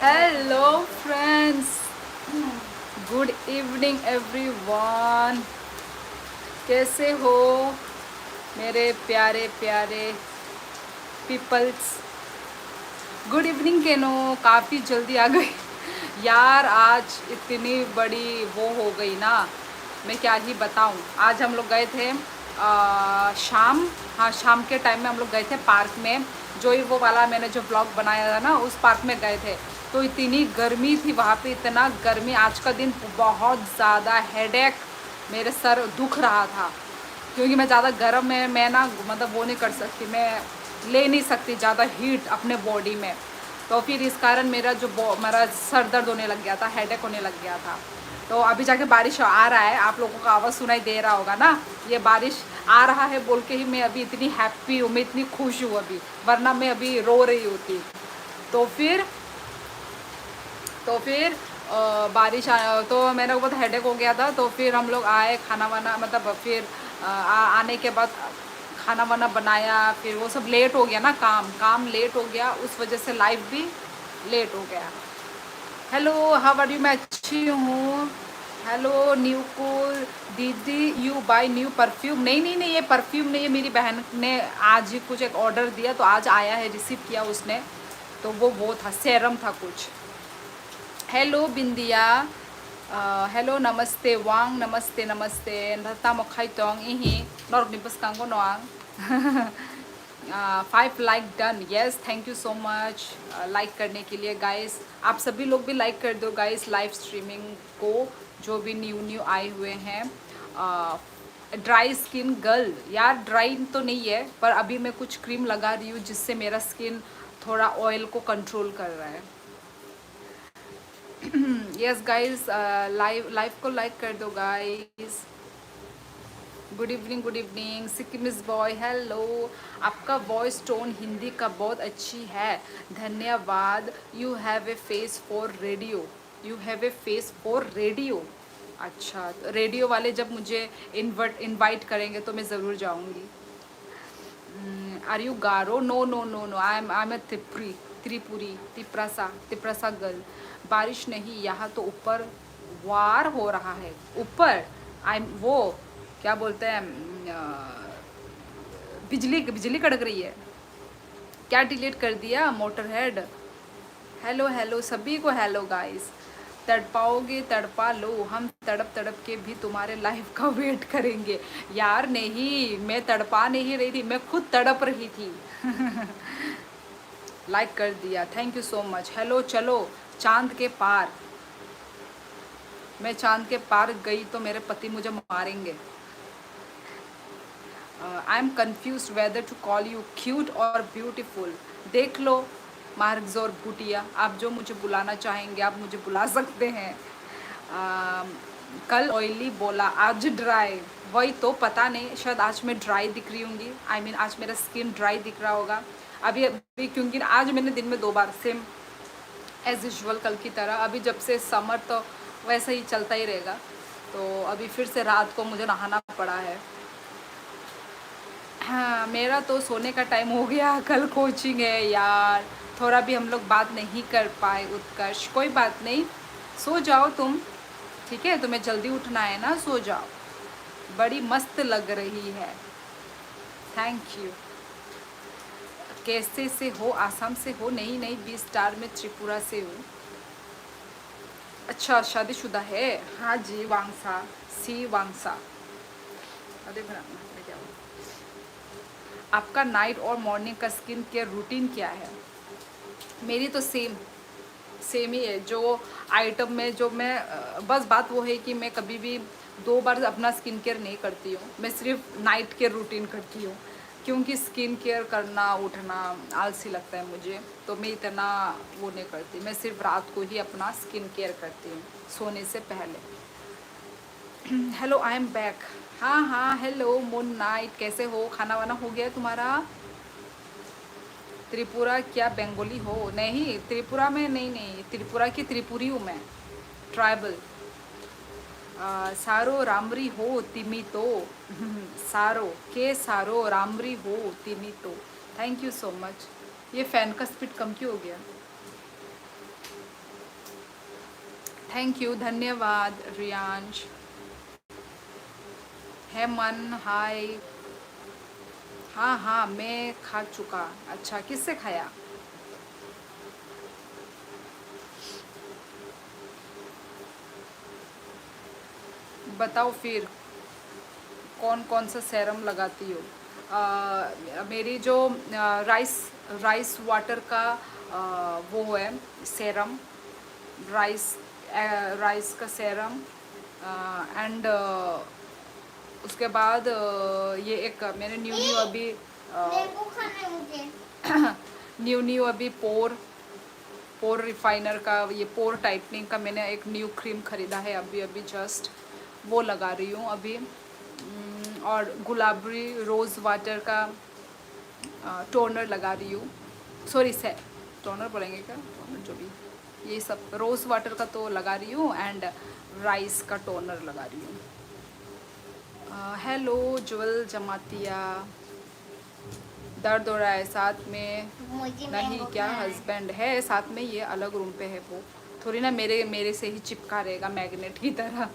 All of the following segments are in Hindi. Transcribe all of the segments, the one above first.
Hello friends, good evening everyone. कैसे हो मेरे प्यारे प्यारे पीपल्स? गुड इवनिंग केनो, काफ़ी जल्दी आ गई यार। आज इतनी बड़ी वो हो गई ना, मैं क्या ही बताऊं। आज हम लोग गए थे शाम, हाँ शाम के टाइम में हम लोग गए थे पार्क में। जो ही वो वाला मैंने जो ब्लॉग बनाया था ना, उस पार्क में गए थे। तो इतनी गर्मी थी वहाँ पे, इतना गर्मी। आज का दिन बहुत ज़्यादा हेडेक, मेरे सर दुख रहा था क्योंकि मैं ज़्यादा गर्म में मैं ना मतलब वो नहीं कर सकती, मैं ले नहीं सकती ज़्यादा हीट अपने बॉडी में। तो फिर इस कारण मेरा सर दर्द होने लग गया था, हेडेक होने लग गया था। तो अभी जाके बारिश आ रहा है, आप लोगों का आवाज़ सुनाई दे रहा होगा ना। ये बारिश आ रहा है बोल के ही मैं अभी इतनी हैप्पी हूँ, मैं इतनी खुश हूँ अभी, वरना मैं अभी रो रही होती। तो फिर तो मेरे को बहुत हेडेक हो गया था। तो फिर हम लोग आए, खाना वाना मतलब फिर आने के बाद खाना वाना बनाया। फिर वो सब लेट हो गया ना, काम लेट हो गया, उस वजह से लाइव भी लेट हो गया। Hello, how are you? मैं अच्छी हूँ। हेलो न्यूकुल दीदी, यू बाय न्यू परफ्यूम? नहीं नहीं नहीं, ये परफ्यूम नहीं है, मेरी बहन ने आज ही कुछ एक ऑर्डर दिया तो आज आया है, रिसीव किया उसने। तो वो था, सेरम था कुछ। हेलो बिंदिया, हेलो नमस्ते वांग, नमस्ते नमस्ते नता मखाई तोंग इही नॉर्क निपस कांगो नोआंग 5 like done, yes thank you so much like करने के लिए गाइस। आप सभी लोग भी लाइक कर दो गाइस लाइव स्ट्रीमिंग को, जो भी न्यू न्यू आए हुए हैं। ड्राई स्किन गर्ल, यार ड्राई तो नहीं है, पर अभी मैं कुछ क्रीम लगा रही हूँ जिससे मेरा स्किन थोड़ा ऑयल को कंट्रोल कर रहा है। यस गाइस, लाइव लाइव को लाइक कर दो guys. Good evening, good evening Sikkimese boy, hello. आपका वॉइस टोन हिंदी का बहुत अच्छी है, धन्यवाद। You have a face for radio, you have a face for radio. अच्छा, तो रेडियो वाले जब मुझे इनवाइट करेंगे तो मैं ज़रूर जाऊंगी। Are you Garo? No no no no, I am a Tripura सा गर्ल। बारिश नहीं, यहाँ तो ऊपर वार हो रहा है। ऊपर आई वो क्या बोलते हैं, बिजली बिजली कड़क रही है क्या? डिलीट कर दिया मोटर हेड? हेलो हेलो सभी को, हेलो गाइस। तड़पाओगे तड़पा लो, हम तड़प तड़प के भी तुम्हारे लाइफ का वेट करेंगे। यार नहीं, मैं तड़पा नहीं रही थी, मैं खुद तड़प रही थी। लाइक कर दिया, thank you so much. Hello, चलो चांद के पार। मैं चांद के पार गई तो मेरे पति मुझे मारेंगे। I am confuse whether to call you cute और ब्यूटीफुल। देख लो मार्ग्स और बुटिया, आप जो मुझे बुलाना चाहेंगे आप मुझे बुला सकते हैं। कल ऑयली बोला, आज ड्राई। वही तो, पता नहीं, शायद आज मैं ड्राई दिख रही होंगी। आई मीन आज मेरा स्किन ड्राई दिख रहा होगा अभी अभी, क्योंकि आज मैंने दिन में 2 बार सेम एज यूजल कल की तरह। अभी जब से समर तो वैसे ही चलता ही रहेगा। तो अभी फिर से रात को मुझे नहाना पड़ा है। हाँ, मेरा तो सोने का टाइम हो गया, कल कोचिंग है यार। थोड़ा भी हम लोग बात नहीं कर पाए उत्कर्ष, कोई बात नहीं, सो जाओ तुम। ठीक है, तुम्हें जल्दी उठना है ना, सो जाओ। बड़ी मस्त लग रही है, थैंक यू। कैसे से हो? आसाम से हो? नहीं नहीं, 20 स्टार में त्रिपुरा से हूँ। अच्छा, शादीशुदा है? हाँ जी, वांगसा, सी वांगसा। अरे बना मैं क्या बोलूं? आपका नाइट और मॉर्निंग का स्किन केयर रूटीन क्या है? मेरी तो सेम सेम ही है। जो आइटम में जो मैं बस बात वो है कि मैं कभी भी 2 बार अपना स्किन केयर नहीं करती हूँ, मैं सिर्फ नाइट केयर रूटीन करती हूँ। क्योंकि स्किन केयर करना, उठना आलसी लगता है मुझे, तो मैं इतना वो नहीं करती। मैं सिर्फ रात को ही अपना स्किन केयर करती हूँ, सोने से पहले। Hello, I am back. हाँ हाँ, हेलो मून नाइट, कैसे हो? खाना वाना हो गया तुम्हारा? त्रिपुरा क्या बंगाली हो? नहीं, त्रिपुरा में नहीं, नहीं त्रिपुरा की त्रिपुरी हूँ मैं, ट्राइबल। सारो रामरी हो तिमी तो सारो के सारो रामरी हो तिमी तो। Thank you so much. ये फ़ैन का स्पीड कम क्यों हो गया? थैंक यू, धन्यवाद रियांश। है मन हाय। हाँ हाँ मैं खा चुका। अच्छा किससे खाया? बताओ फिर कौन कौन सा सेरम लगाती हो? मेरी जो राइस राइस वाटर का वो है सेरम, राइस राइस का सेरम। एंड उसके बाद ये एक मैंने न्यू न्यू अभी नींबू खाना है मुझे। न्यू न्यू अभी पोर पोर रिफाइनर का, ये पोर टाइटनिंग का मैंने एक न्यू क्रीम खरीदा है अभी अभी जस्ट, वो लगा रही हूँ अभी। और गुलाबरी रोज़ वाटर का टोनर लगा रही हूँ। सॉरी से टोनर बोलेंगे क्या, टोनर जो भी, ये सब रोज़ वाटर का तो लगा रही हूँ एंड राइस का टोनर लगा रही हूँ। Hello jewel Jamatia. दर्द हो रहा है साथ में? मुझे नहीं मैंगो क्या, खाना है। हस्बैंड है साथ में, ये अलग रूम पे है, वो थोड़ी ना मेरे मेरे से ही चिपका रहेगा मैग्नेट की तरह।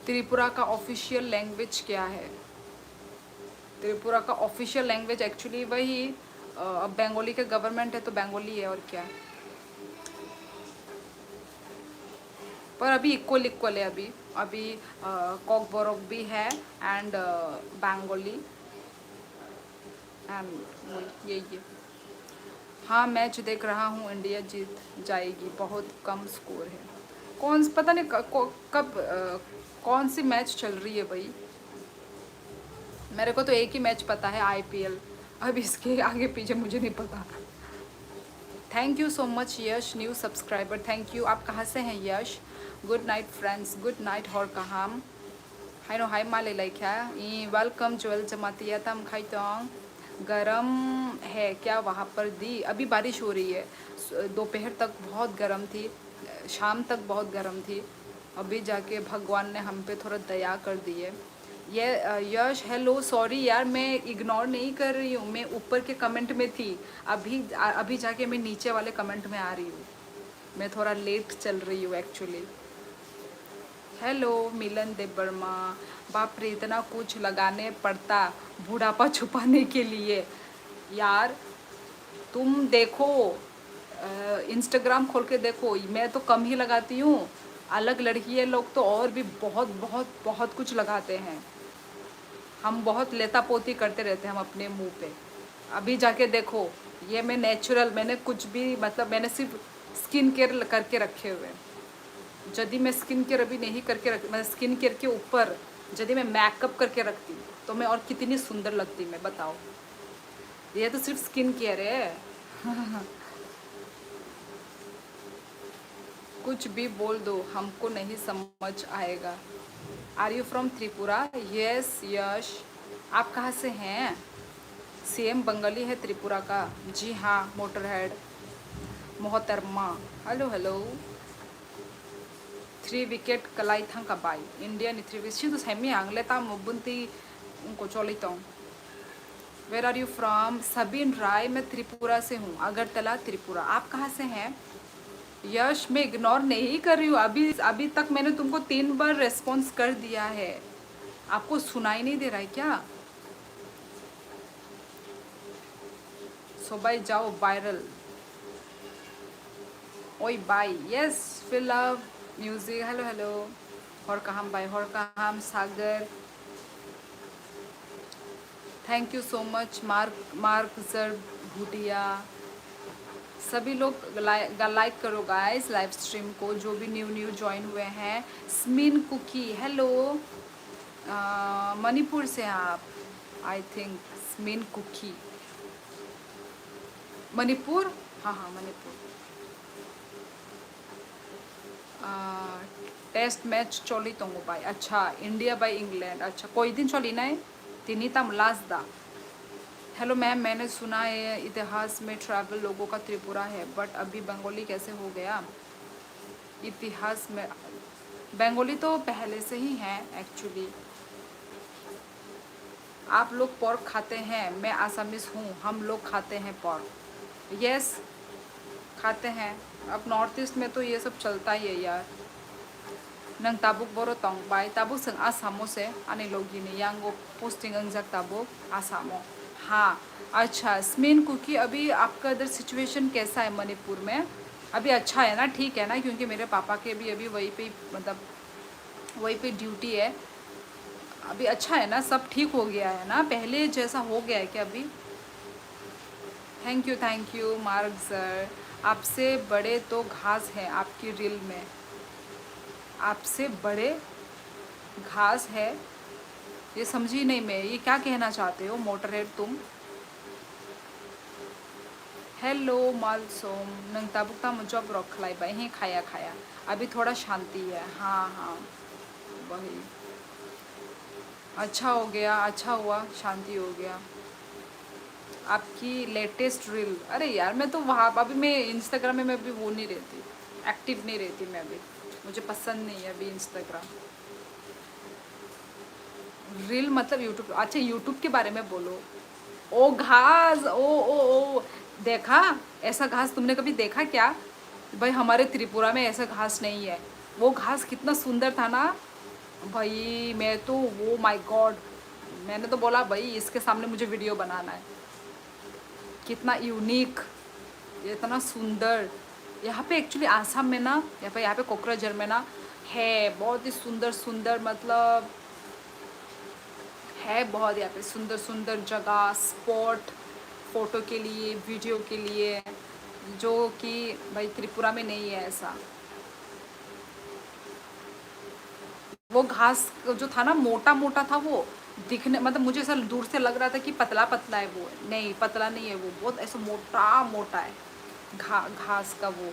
त्रिपुरा का ऑफिशियल लैंग्वेज क्या है? त्रिपुरा का ऑफिशियल लैंग्वेज एक्चुअली वही अब बंगाली के गवर्नमेंट है तो बंगाली है और क्या। पर अभी इक्वल इक्वल है अभी। अभी कॉक बोरोक भी है एंड बंगाली एंड ये। हाँ मैच देख रहा हूँ, इंडिया जीत जाएगी, बहुत कम स्कोर है। पता नहीं कब कौन सी मैच चल रही है भाई। मेरे को तो एक ही मैच पता है आईपीएल, अब इसके आगे पीछे मुझे नहीं पता। Thank you so much Yash, new subscriber, thank you. आप कहाँ से हैं Yash? Good night friends, good night हर कहाँ हाय नो हाय माले लाइक है ई वेलकम ज्वेल जमातिया तम खाइतोंग। गरम है क्या वहाँ पर दी? अभी बारिश हो रही है, दोपहर तक बहुत गर्म थी, शाम तक बहुत गर्म थी, अभी जाके भगवान ने हम पे थोड़ा दया कर दी है। ये यश हेलो, सॉरी यार मैं इग्नोर नहीं कर रही हूँ, मैं ऊपर के कमेंट में थी, अभी जाके मैं नीचे वाले कमेंट में आ रही हूँ, मैं थोड़ा लेट चल रही हूँ एक्चुअली। हेलो मिलन देव वर्मा। बाप रे इतना कुछ लगाने पड़ता बुढ़ापा छुपाने के लिए। यार तुम देखो, इंस्टाग्राम खोल के देखो, मैं तो कम ही लगाती हूँ, अलग लड़कियाँ लोग तो और भी बहुत बहुत बहुत कुछ लगाते हैं। हम बहुत लेता पोती करते रहते हैं हम अपने मुंह पे। अभी जाके देखो, ये मैं नेचुरल, मैंने कुछ भी मतलब मैंने सिर्फ स्किन केयर करके रखे हुए हैं। यदि मैं स्किन केयर अभी नहीं करके रख, मैं स्किन केयर के ऊपर यदि मैं मेकअप करके रखती तो मैं और कितनी सुंदर लगती, मैं बताओ। ये तो सिर्फ स्किन केयर है। कुछ भी बोल दो हमको नहीं समझ आएगा। Are you from Tripura? Yes Yash. आप कहाँ से हैं? सेम बंगाली है त्रिपुरा का। जी हाँ मोटर हेड मोहतरमा। Hello hello. 3 wicket kalai thang ka bai India ni 3 wicket sido semi angle ta mobunti उनको चोलितों। Where are you from? Sabin Rai, मैं त्रिपुरा से हूँ, अगरतला त्रिपुरा। आप कहाँ से हैं? यश मैं इग्नोर नहीं कर रही हूँ, अभी अभी तक मैंने तुमको 3 बार रेस्पॉन्स कर दिया है, आपको सुनाई नहीं दे रहा है क्या? सो बाय जाओ वायरल। ओई bye yes feel love music. Hello hello हर कहाम बाय हर कहाम Sagar. Thank you so much Mark Mark sir Bhutia. सभी लोग लाइक करो गाइस लाइव स्ट्रीम को, जो भी न्यू न्यू ज्वाइन हुए हैं। स्मिन कुकी हेलो, मणिपुर से हैं आप आई थिंक। स्मिन कुकी मणिपुर, हाँ हाँ मणिपुर। टेस्ट मैच चली तो बाय, अच्छा इंडिया बाय इंग्लैंड, अच्छा कोई दिन चली ना है तीन तम लास्ट दा। हेलो मैम, मैंने सुना है इतिहास में ट्रैवल लोगों का त्रिपुरा है, बट अभी बंगाली कैसे हो गया? इतिहास में बंगाली तो पहले से ही है एक्चुअली। आप लोग पोर्क खाते हैं? मैं आसामीज हूँ, हम लोग खाते हैं पोर्क। यस, खाते हैं। अब नॉर्थ ईस्ट में तो ये सब चलता ही है यार। नंग ताबुक बोरो तोंग बाय ताबुक संग आसामो से आने लोगी ने यांगो पोस्टिंग अंगजक ताबुक आसामो। हाँ अच्छा स्मिन कुकी, अभी आपका इधर सिचुएशन कैसा है मणिपुर में? अभी अच्छा है ना, ठीक है ना? क्योंकि मेरे पापा के भी अभी वहीं पे मतलब वहीं पे ड्यूटी है। अभी अच्छा है ना, सब ठीक हो गया है ना, पहले जैसा हो गया है क्या अभी? थैंक यू मार्ग सर। आपसे बड़े तो घास है आपकी रील में, आपसे बड़े घास है, ये समझी नहीं मैं, ये क्या कहना चाहते हो मोटरहेड तुम? हेलो मालसोम नंग ताबुकता मुजब रखलाई बाई ही खाया खाया, अभी थोड़ा शांति है। हाँ हाँ वही, अच्छा हो गया, अच्छा हुआ शांति हो गया। आपकी लेटेस्ट रील, अरे यार मैं तो वहाँ अभी मैं इंस्टाग्राम में मैं अभी वो नहीं रहती, एक्टिव नहीं रहती मैं अभी, मुझे पसंद नहीं है अभी इंस्टाग्राम। रील मतलब यूट्यूब? अच्छा यूट्यूब के बारे में बोलो। ओ घास, ओ देखा, ऐसा घास तुमने कभी देखा क्या? भाई हमारे त्रिपुरा में ऐसा घास नहीं है। वो घास कितना सुंदर था ना भाई, मैं तो वो माय गॉड, मैंने तो बोला भाई इसके सामने मुझे वीडियो बनाना है। कितना यूनिक, इतना सुंदर। यहाँ पे एक्चुअली आसाम में ना, यहाँ पे कोकराझार में ना है बहुत ही सुंदर सुंदर, मतलब है बहुत यहाँ पे सुंदर सुंदर जगह, स्पॉट फोटो के लिए, वीडियो के लिए, जो कि भाई त्रिपुरा में नहीं है ऐसा। वो घास जो था ना मोटा मोटा था, वो दिखने मतलब मुझे ऐसा दूर से लग रहा था कि पतला पतला है, वो नहीं पतला नहीं है, वो बहुत ऐसा मोटा मोटा है घास का वो।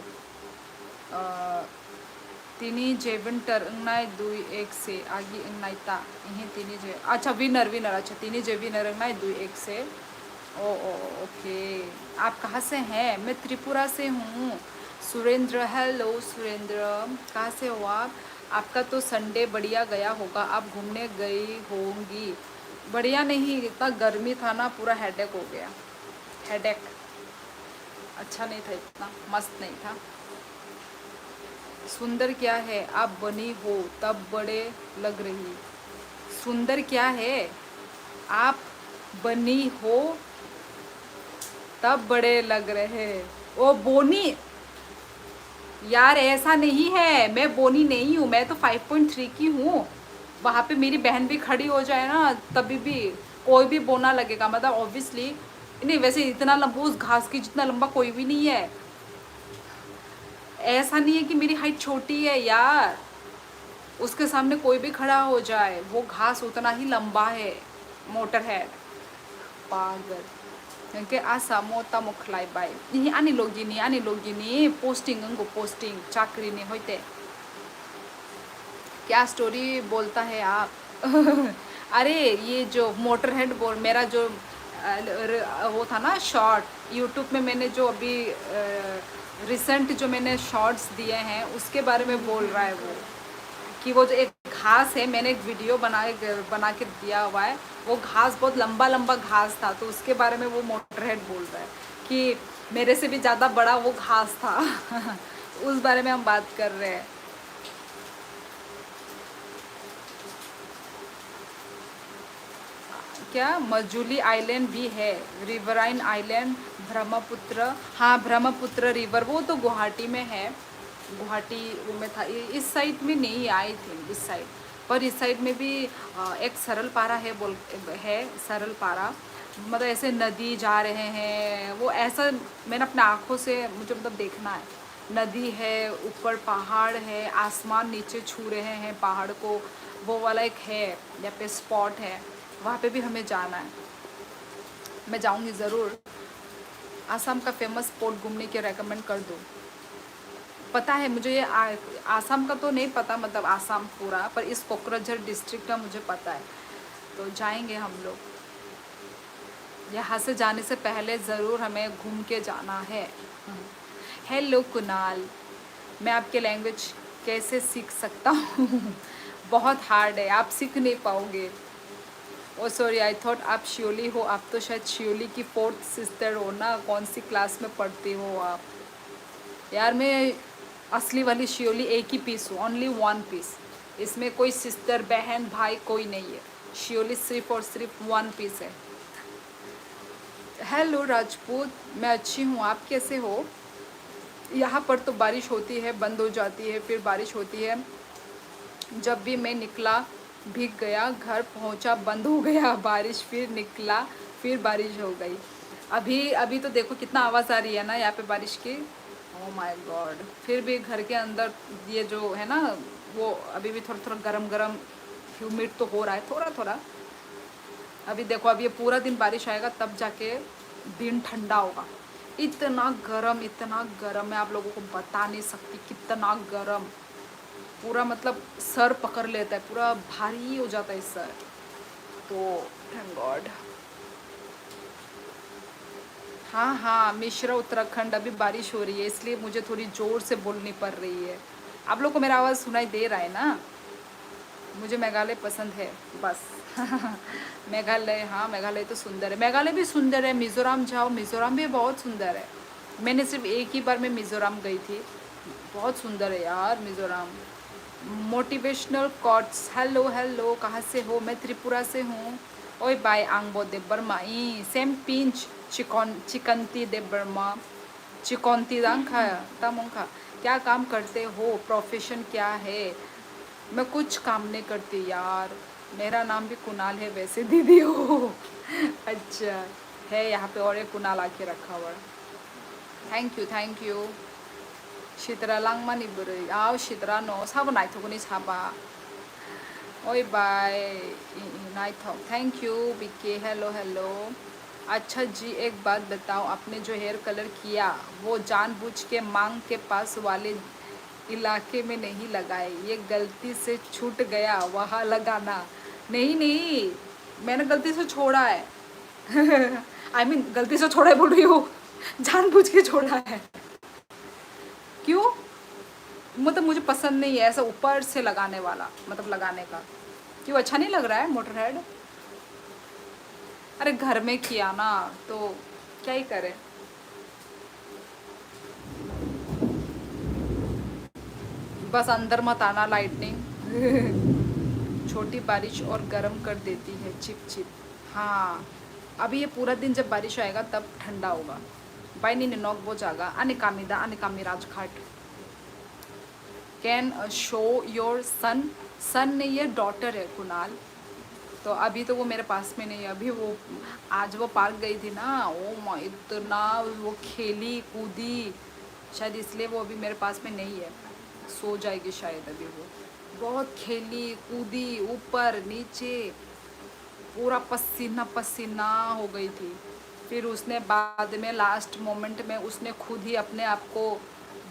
तिनी जेविंटर इंगनाय दुई एक से आगे इंगनाइता इन्हें तिनी जे, अच्छा विनर विनर, अच्छा तिनी जे विनर इंगनाय दुई एक से। ओ ओके। आप कहाँ से हैं? मैं त्रिपुरा से हूँ। सुरेंद्र, हेलो सुरेंद्र, कहाँ से हो आप? आपका तो संडे बढ़िया गया होगा, आप घूमने गई होंगी। बढ़िया नहीं, इतना गर्मी था ना, पूरा हेडेक हो गया, हेडेक। अच्छा नहीं था, इतना मस्त नहीं था। सुंदर क्या है आप बनी हो तब बड़े लग रही, सुंदर क्या है आप बनी हो तब बड़े लग रहे। ओ बोनी, यार ऐसा नहीं है, मैं बोनी नहीं हूँ, मैं तो 5.3 की हूँ। वहाँ पे मेरी बहन भी खड़ी हो जाए ना तभी भी कोई भी बोना लगेगा, मतलब ऑब्वियसली नहीं, वैसे इतना लंबा उस घास की जितना लंबा कोई भी नहीं है। ऐसा नहीं है कि मेरी हाइट छोटी है यार, उसके सामने कोई भी खड़ा हो जाए, वो घास उतना ही लंबा है, मोटर है पागल। Yang asa mota moklai bai. Ini ani logi ni posting अंगो posting चाकरी नहीं होते। क्या स्टोरी बोलता है आप? अरे ये जो मोटर हेड बोल, मेरा जो वो था ना शॉर्ट यूट्यूब में, मैंने जो अभी रिसेंट जो मैंने शॉर्ट्स दिए हैं उसके बारे में बोल रहा है वो, कि वो जो एक घास है, मैंने एक वीडियो बना के दिया हुआ है, वो घास बहुत लंबा लंबा घास था, तो उसके बारे में वो मोटरहेड बोल रहा है कि मेरे से भी ज़्यादा बड़ा वो घास था। उस बारे में हम बात कर रहे हैं। क्या मजुली आइलैंड भी है? रिवराइन आइलैंड, ब्रह्मपुत्र, हाँ ब्रह्मपुत्र रिवर, वो तो गुवाहाटी में है, गुवाहाटी वो में था, इस साइड में नहीं आई थी इस साइड, पर इस साइड में भी एक सरल पारा है, बोल है सरल पारा, मतलब ऐसे नदी जा रहे हैं वो, ऐसा मैंने अपने आँखों से मुझे मतलब देखना है, नदी है, ऊपर पहाड़ है, आसमान नीचे छू रहे हैं पहाड़ को, वो वाला एक है यहाँ पे स्पॉट है, वहाँ पे भी हमें जाना है, मैं जाऊँगी ज़रूर। आसाम का फेमस स्पॉट घूमने के रेकमेंड कर दो। पता है मुझे ये आसाम का तो नहीं पता, मतलब आसाम पूरा, पर इस कोकराझार डिस्ट्रिक्ट का मुझे पता है, तो जाएंगे हम लोग। यहाँ से जाने से पहले ज़रूर हमें घूम के जाना है। हेलो कुणाल, मैं आपके लैंग्वेज कैसे सीख सकता हूँ? बहुत हार्ड है, आप सीख नहीं पाओगे। ओ सॉरी, आई थॉट आप शियोली हो। आप तो शायद शियोली की 4th सिस्टर हो ना। कौन सी क्लास में पढ़ती हो आप? यार मैं असली वाली शियोली एक ही पीस हूँ, ओनली 1 पीस। इसमें कोई सिस्टर बहन भाई कोई नहीं है। शियोली सिर्फ और सिर्फ 1 पीस है। हेलो राजपूत, मैं अच्छी हूँ, आप कैसे हो? यहाँ पर तो बारिश होती है, बंद हो जाती है, फिर बारिश होती है। जब भी मैं निकला भीग गया, घर पहुँचा बंद हो गया बारिश, फिर निकला फिर बारिश हो गई। अभी अभी तो देखो कितना आवाज़ आ रही है ना यहाँ पे बारिश की। Oh my God. फिर भी घर के अंदर ये जो है ना, वो अभी भी थोड़ा थोड़ा गरम गरम ह्यूमिड तो हो रहा है थोड़ा थोड़ा। अभी देखो, अब ये पूरा दिन बारिश आएगा तब जाके दिन ठंडा होगा। इतना गरम मैं आप लोगों को बता नहीं सकती, कितना गरम। पूरा मतलब सर पकड़ लेता है, पूरा भारी हो जाता है सर। तो थैंक गॉड। हाँ हाँ, मिश्रा उत्तराखंड। अभी बारिश हो रही है इसलिए मुझे थोड़ी ज़ोर से बोलनी पड़ रही है। आप लोग को मेरा आवाज़ सुनाई दे रहा है ना? मुझे मेघालय पसंद है बस। मेघालय, हाँ मेघालय तो सुंदर है, मेघालय भी सुंदर है। मिज़ोरम जाओ, मिज़ोरम भी बहुत सुंदर है। मैंने सिर्फ एक ही बार में मिज़ोरम गई थी, बहुत सुंदर है यार Mizoram. Motivational quotes. Hello hello, कहाँ से हो? मैं त्रिपुरा से हूँ। ओए बाय आंगबो देबर्मा ई सेम पिंच चिकनती देबर्मा चिकनती दांखा तामोंखा। क्या काम करते हो? प्रोफेशन क्या है? मैं कुछ काम नहीं करती यार। मेरा नाम भी कुणाल है वैसे दीदी हो। अच्छा है, यहाँ पे और एक कुणाल आके रखा हुआ है। Thank you thank you. शित्रा लांगमानी बुरै आओ शित्रा नो साबो नाइथोगोनी साबा। ओए बाय नाइथोक। थैंक यू बिके। Hello hello. अच्छा जी, एक बात बताओ, आपने जो हेयर कलर किया वो जानबूझ के मांग के पास वाले इलाके में नहीं लगाए, ये गलती से छूट गया वहाँ लगाना। नहीं नहीं, मैंने गलती से छोड़ा है। आई मीन गलती से छोड़ा है बोल रही हूँ, जानबूझ के छोड़ा है। क्यों? मतलब मुझे पसंद नहीं है ऐसा ऊपर से लगाने वाला, मतलब लगाने का। क्यों, अच्छा नहीं लग रहा है मोटर हेड? अरे घर में किया ना तो क्या ही करें। बस अंदर मत आना लाइटनिंग। छोटी बारिश और गर्म कर देती है, चिप चिप। हाँ, अभी ये पूरा दिन जब बारिश आएगा तब ठंडा होगा। बाई नी नॉक बो जागा अनिकामिदा अनिकामी Rajghat. Can show your son. Son नहीं है, डॉटर है कुणाल। तो अभी तो वो मेरे पास में नहीं है। अभी वो आज वो पार्क गई थी ना, ओ माँ इतना वो खेली कूदी, शायद इसलिए वो अभी मेरे पास में नहीं है। सो जाएगी शायद अभी वो। बहुत खेली कूदी ऊपर नीचे, पूरा पसीना पसीना हो गई थी। फिर उसने बाद में लास्ट मोमेंट में उसने खुद ही अपने आप को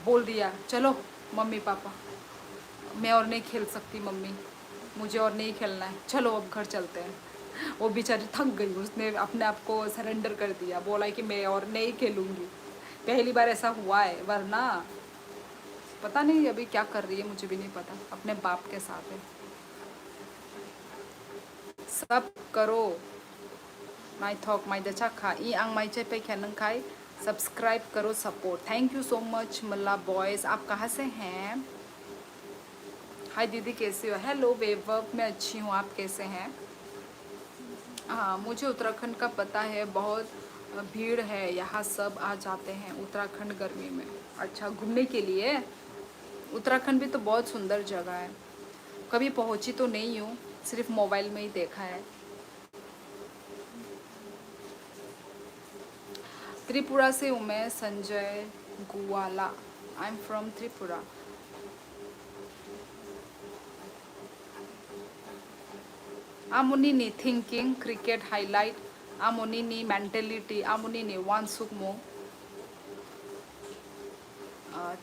बोल दिया, चलो मम्मी पापा मैं और नहीं खेल सकती मम्मी, मुझे और नहीं खेलना है, चलो अब घर चलते हैं। वो बेचारी थक गई, उसने अपने आप को सरेंडर कर दिया, बोला कि मैं और नहीं खेलूँगी। पहली बार ऐसा हुआ है, वरना पता नहीं अभी क्या कर रही है, मुझे भी नहीं पता, अपने बाप के साथ है। सब करो माई थॉक माई दचा खा ई आंग माई चे पे ख्यान खाई। सब्सक्राइब करो, support. Thank you so much Malla boys. आप कहाँ से हैं? हाय दीदी कैसे हो? हेलो वैभव, मैं अच्छी हूँ, आप कैसे हैं? हाँ, मुझे उत्तराखंड का पता है, बहुत भीड़ है यहाँ, सब आ जाते हैं उत्तराखंड गर्मी में। अच्छा, घूमने के लिए? उत्तराखंड भी तो बहुत सुंदर जगह है। कभी पहुँची तो नहीं हूँ, सिर्फ मोबाइल में ही देखा है। त्रिपुरा से हूँ मैं, Sanjay Guwala. I am from Tripura. Amunini thinking cricket highlight. Amunini mentality. Amunini one sukmo.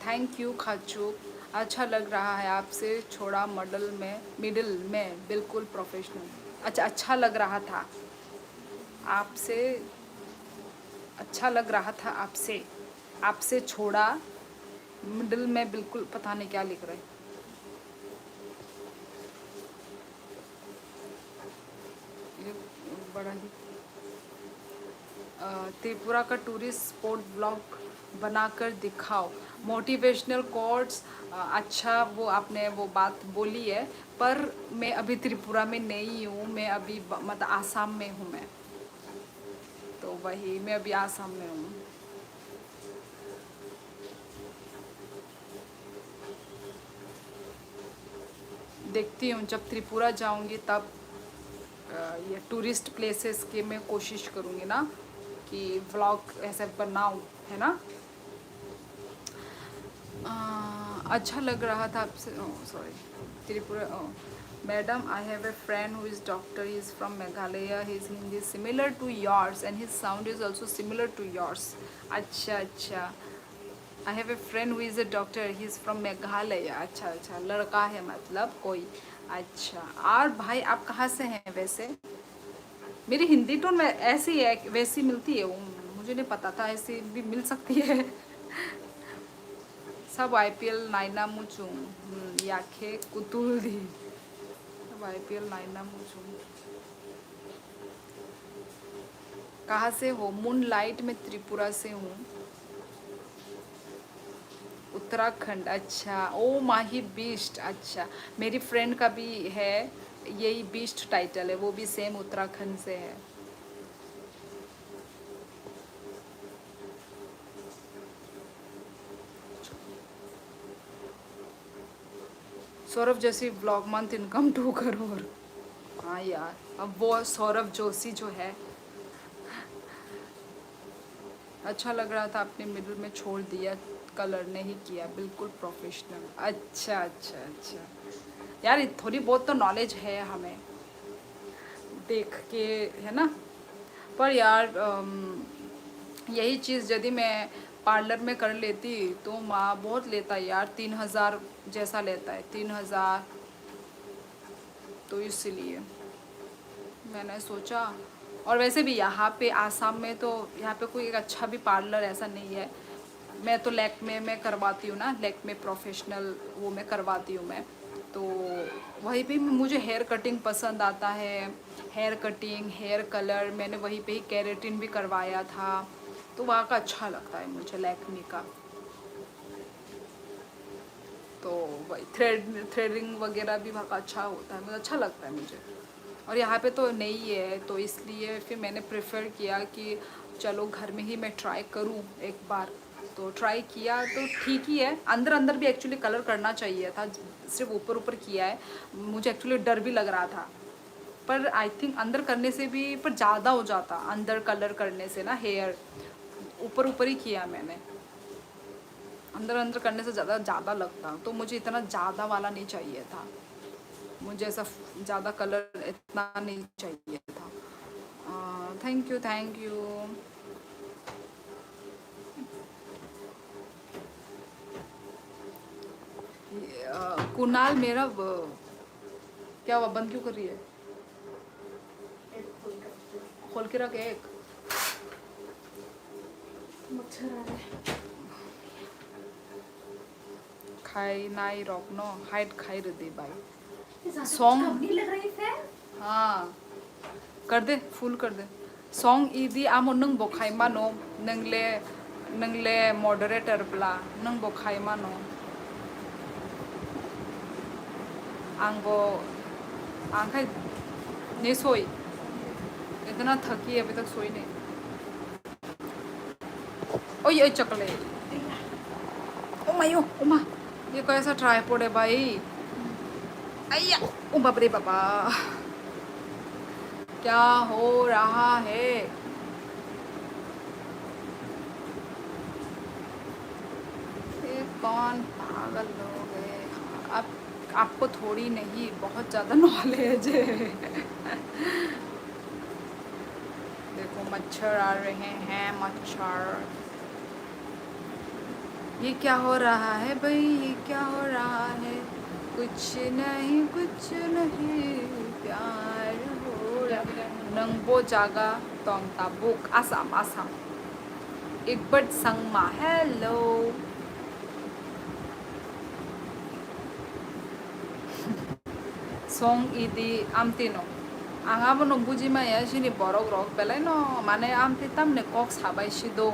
Thank you खाचू। अच्छा लग रहा है आपसे, छोड़ा मिडिल में बिल्कुल प्रोफेशनल। अच्छा, अच्छा लग रहा था आपसे, अच्छा लग रहा था आपसे, आपसे छोड़ा मिडिल में बिल्कुल, पता नहीं क्या लिख रहे हैं। ये बड़ा ही त्रिपुरा का टूरिस्ट स्पॉट ब्लॉग बनाकर दिखाओ, मोटिवेशनल कोट्स। अच्छा, वो आपने वो बात बोली है, पर मैं अभी त्रिपुरा में नहीं हूँ, मैं अभी मतलब आसाम में हूँ मैं, तो वही मैं अभी आसाम में हूँ। देखती हूँ जब त्रिपुरा जाऊँगी तब ये टूरिस्ट प्लेसेस के मैं कोशिश करूँगी ना कि व्लॉग ऐसे बनाऊँ, है ना। अच्छा लग रहा था आपसे। Sorry, Tripura. Madam, I have a friend who is doctor, he is from Meghalaya, his Hindi similar to yours and his sound is also similar to yours. अच्छा अच्छा, I have a friend who is a doctor, he is from Meghalaya. अच्छा अच्छा, लड़का है मतलब कोई। अच्छा, और भाई आप कहाँ से हैं वैसे? मेरी हिंदी टोन में ऐसी है, वैसी मिलती है वो, मुझे नहीं पता था ऐसी भी मिल सकती है। सब आईपीएल नाइना मुचू याखे कुतुल दी, सब आईपीएल नाइना मुचू। कहाँ से हो? मून लाइट में त्रिपुरा से हूँ, उत्तराखंड। अच्छा, ओ माही बीस्ट। अच्छा, मेरी फ्रेंड का भी है यही बीस्ट टाइटल है, वो भी सेम उत्तराखंड से है। Saurabh Joshi vlog month income 2 crore. हाँ यार, अब वो सौरभ जोशी जो है, अच्छा लग रहा था, आपने मिडिल में छोड़ दिया, कलर नहीं किया, बिल्कुल प्रोफेशनल। अच्छा अच्छा अच्छा, यार थोड़ी बहुत तो नॉलेज है हमें देख के, है ना। पर यार यही चीज़ यदि मैं पार्लर में कर लेती तो माँ बहुत लेता है यार, 3,000 जैसा लेता है, 3,000। तो इसलिए मैंने सोचा, और वैसे भी यहाँ पे आसाम में तो यहाँ पे कोई एक अच्छा भी पार्लर ऐसा नहीं है। मैं तो लैक्मे में करवाती हूँ ना, लैक्मे प्रोफेशनल वो मैं करवाती हूँ मैं, तो वहीं पे मुझे हेयर कटिंग पसंद आता है। हेयर कटिंग, हेयर कलर, मैंने वहीं पे ही केराटिन भी करवाया था, तो वहाँ का अच्छा लगता है मुझे लैक्मे का। तो वही थ्रेडिंग वगैरह भी वहाँ का अच्छा होता है, मुझे अच्छा लगता है मुझे। और यहाँ पे तो नहीं है, तो इसलिए फिर मैंने प्रेफर किया कि चलो घर में ही मैं ट्राई करूँ एक बार। तो ट्राई किया तो ठीक ही है, अंदर अंदर भी एक्चुअली कलर करना चाहिए था, सिर्फ ऊपर ऊपर किया है। मुझे एक्चुअली डर भी लग रहा था, पर आई थिंक अंदर करने से भी पर ज़्यादा हो जाता, अंदर कलर करने से ना हेयर, ऊपर ऊपर ही किया मैंने, अंदर अंदर करने से ज़्यादा ज़्यादा लगता, तो मुझे इतना ज़्यादा वाला नहीं चाहिए था, मुझे ऐसा ज़्यादा कलर इतना नहीं चाहिए था। Thank you thank you. Kunal मेरा क्या हुआ, बंद क्यों कर रही है? खोल के रख एक। मच्छर आ रहा है। खाई नाई रोकनो हाइट खाई रही भाई। कब नहीं लग रही फैन? हाँ, कर दे, फुल कर दे। सॉन्ग इदी आमो नंग बखाई मानो, नंगले मॉडरेटर ब्ला नंग बखाई मानो। आंगो आंखाई नहीं सोई, इतना थकी है, अभी तक सोई नहीं। ओ ये चकले, ओ मायो, ओ माँ, ये कैसा ट्राइपॉड है भाई? अय्या, ओ बाप रे बाबा, क्या हो रहा है? ये कौन पागल लोग है? अब आपको थोड़ी नहीं, बहुत ज़्यादा नॉलेज है। देखो मच्छर आ रहे हैं, मच्छर। ये क्या हो रहा है भाई, ये क्या हो रहा है? कुछ नहीं कुछ नहीं, प्यार हो रहा। नंगबो जागा तोंग ताबुक, आसाम आसाम। इकबट संगमा, हेलो। सॉन्ग इदी आमतिनो, आंगाबो नं बुजि माया सिनि borok rok belai no mane amti tamne kok sabai sido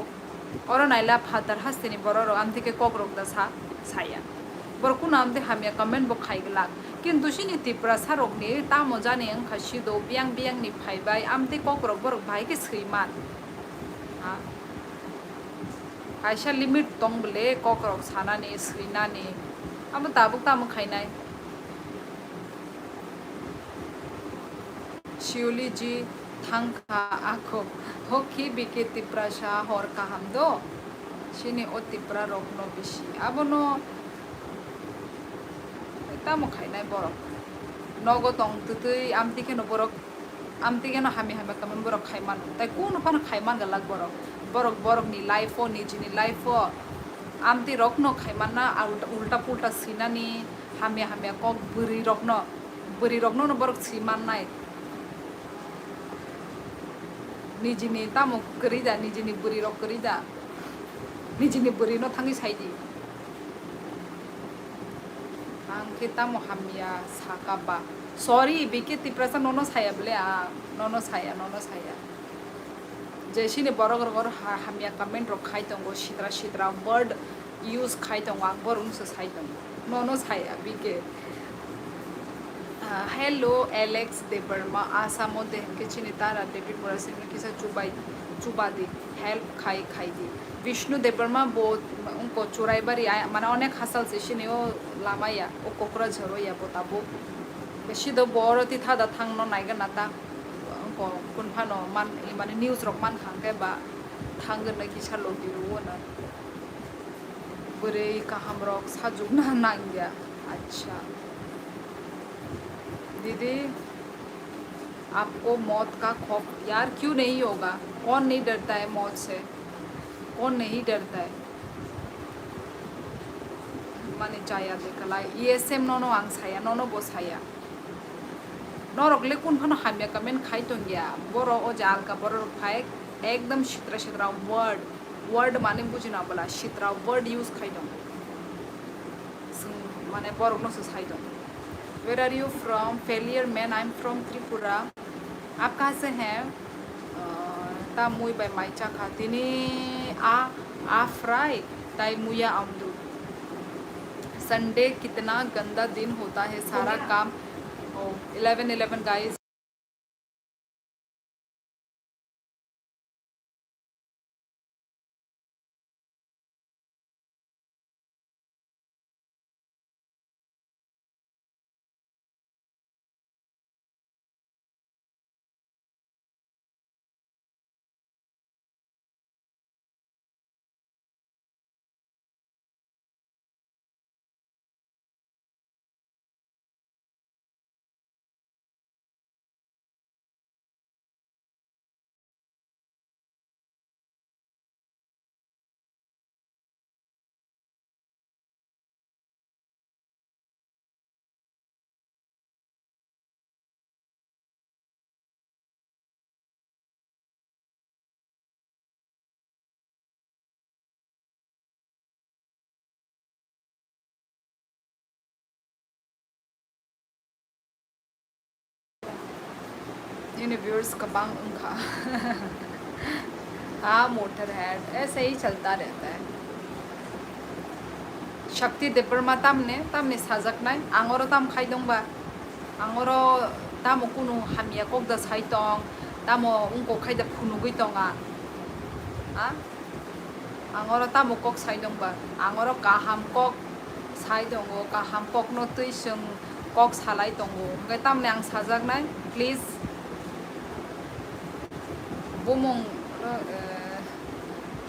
oro naila father hasteni borok rok amti ke kok rok da saya bor kuno amti hamya comment bo khaigla কিন্তু সিনি ত্রিপুরা সারকনি তামো জানি ওংখা সিদো বিয়াং বিয়াং नि फाइबाय आमति कक रक borok भाई के सैमान हा कायसा लिमिट दं बले कक रक सानानि सैनानि आमो दाबो तामो खायनाय शिवली जी थांखा आखो होखि बिके तिप्रासा हर काहामदो सिनि ओ तिप्रा रकनो बिसि आबनो तामो खायनाय borok nogo tong tutui amti ke no borok amti ke no hami hami kamen borok khaiman tai kuno pan khaiman galak borok borok borok ni life o ni jini life o amti rok no khaiman na ulta pulta sinani hami hami kok buri rok no borok siman nai nijini tamo kerida nijini buri rok kerida nijini buri no thangi saidi angke tamo hamia sakaba sorry bike tiprasa nono saya bele nono saya jesini borok rok hamia comment rok khai tongo shitra word use khai tongo akbor unse sai tongo nono saya bike hello Alex de Burma asamo de kichini tara David Morrison kisa चुबादी हेल्प खाई दी विष्णु देवर्मा बो उनको चुराई बारी आया माने अनेक हासल से शिनियो लामाया ओ कोकरा झरो या बोताबो बेसी दो बरती था दा थांग न नायगन नाता उनको कुनफानो मान माने न्यूज रक मान खांगे बा थांगन न किसा लोगिरो ना बरे काहम रक साजुग ना नांगिया अच्छा दीदी आपको मौत का खौफ यार क्यों नहीं होगा कौन नहीं डरता है मौत से कौन नहीं डरता है माने जाया देखला ESM नोनो आंग साया नोनो बो साया नरकले कुन फनो हामिया कमेन खाइ तो गया बरो ओ जाल का बरो फाय एकदम शित्रा वर्ड माने बुझिना बोला शित्रा वर्ड यूज खाइ दो माने बरो नो से साइ दो Where are you from? Failure man, I'm from Tripura. आप कहाँ से हैं? ता मुई बाय माइचा खाती नी आ फ्राई ताई मुया आमदू संडे कितना गंदा दिन होता है सारा काम 11 गाइस इन व्यूअर्स का बांग उनका हाँ मोटर हेड ऐसे ही चलता रहता है शक्ति देवबर्मा तामने साजकनाय आंगरो ताम खाइदोंबा आंगरो तामो कुनु हामिया ककदा साइतों तामो उनको खाइदा फुनुगै तोंगा आंगरो तामो कक साइदोंबा आंगरो काहाम कक साइदोंगो काहाम कक नो तुइसों कक सालाय दंगो ओमफ्राय तामने आं साजकनाय प्लिज बुमों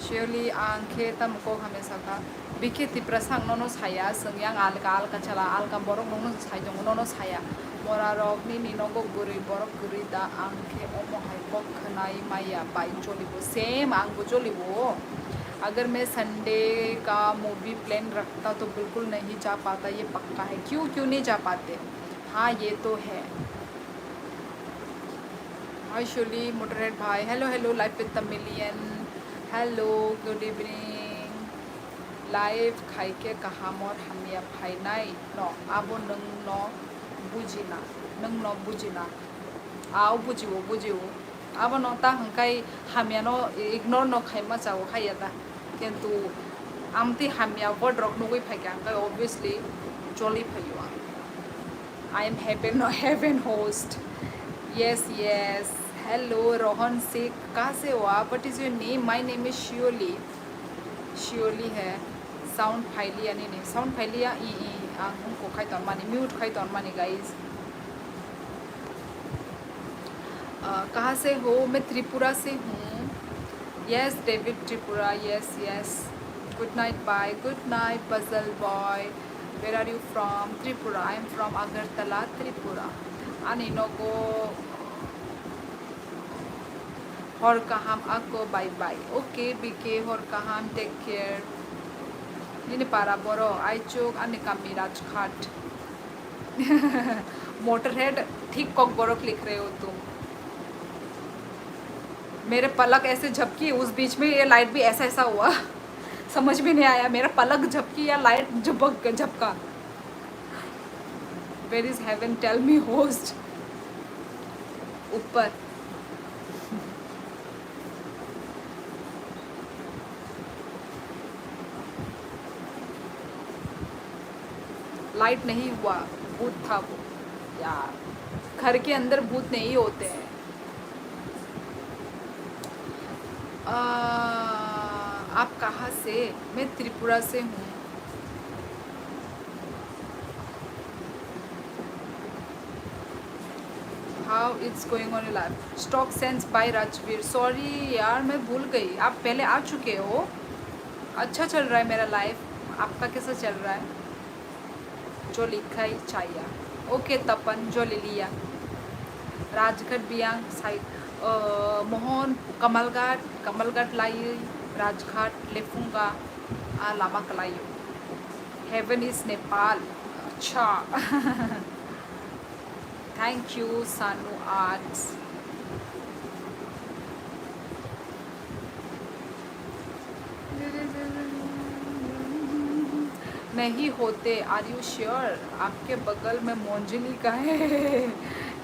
शिवली आंखे तमको हमेशा का बिखे तिप्रा सांग नोनो साया संgyang alka chala alka borok nono sai dong noनो साया मोरा रगनि निनगो बुरै borok गृदा आंखे ओमो हाय बक खनाय माया बाय चलिबो सेम आंगो चलिबो अगर मैं संडे का मूवी प्लान रखता तो बिल्कुल नहीं जा पाता ये पक्का है क्यों नहीं जा पाते हाँ ये तो है हाय शोली मोटरहेड भाई hello life with the million hello good evening life खाई के कहा मोर हमिया फाइनाय न आबो नों न बुजिना आओ बुझियो अब न ता हंकाई हामियानो इग्नोर न खाइमा चाओ खाइयादा किंतु आमती हामिया वर्ड्रॉक नुगै फाइके हंकाई ऑब्वियसली जोली फाइयो I am heaven host yes yes hello Rohan Shaikh कहाँ से हो आप what is your name my name is Shioli है साउंड फाइलिया नहीं साउंड फाइलिया ई को खाई तौर मानी म्यूट खाई तौर मानी गाइज कहाँ से हो मैं त्रिपुरा से हूँ yes David Tripura yes yes good night bye good night puzzle boy where are you from Tripura I am from Agartala Tripura अनिनोगो हर कहाम आको बाय बाय ओके बीके हर कहाम टेक केयर निने पारा बोरो आई चोक अन्य कामी राजघाट मोटर हेड ठीक कॉक बोरोक लिख रहे हो तुम मेरे पलक ऐसे झपकी उस बीच में ये लाइट भी ऐसा हुआ समझ में नहीं आया मेरा पलक झपकी या लाइट झपका where is heaven tell me host ऊपर लाइट नहीं हुआ भूत था वो यार घर के अंदर भूत नहीं होते हैं आप कहाँ से मैं त्रिपुरा से हूँ how it's going on life stock sense by Rajveer sorry यार मैं भूल गई आप पहले आ चुके हो अच्छा चल रहा है मेरा लाइफ आपका कैसा चल रहा है जो लिखा ही चाहिए ओके तपन जो ले लिया राजघाट बियांग साइड मोहन कमलघाट लाई राजघाट लेफूंगा लामा कलाइयो हेवन इज नेपाल अच्छा थैंक यू सानू आर्ट्स नहीं होते आर यू श्योर आपके बगल में मोंजली का है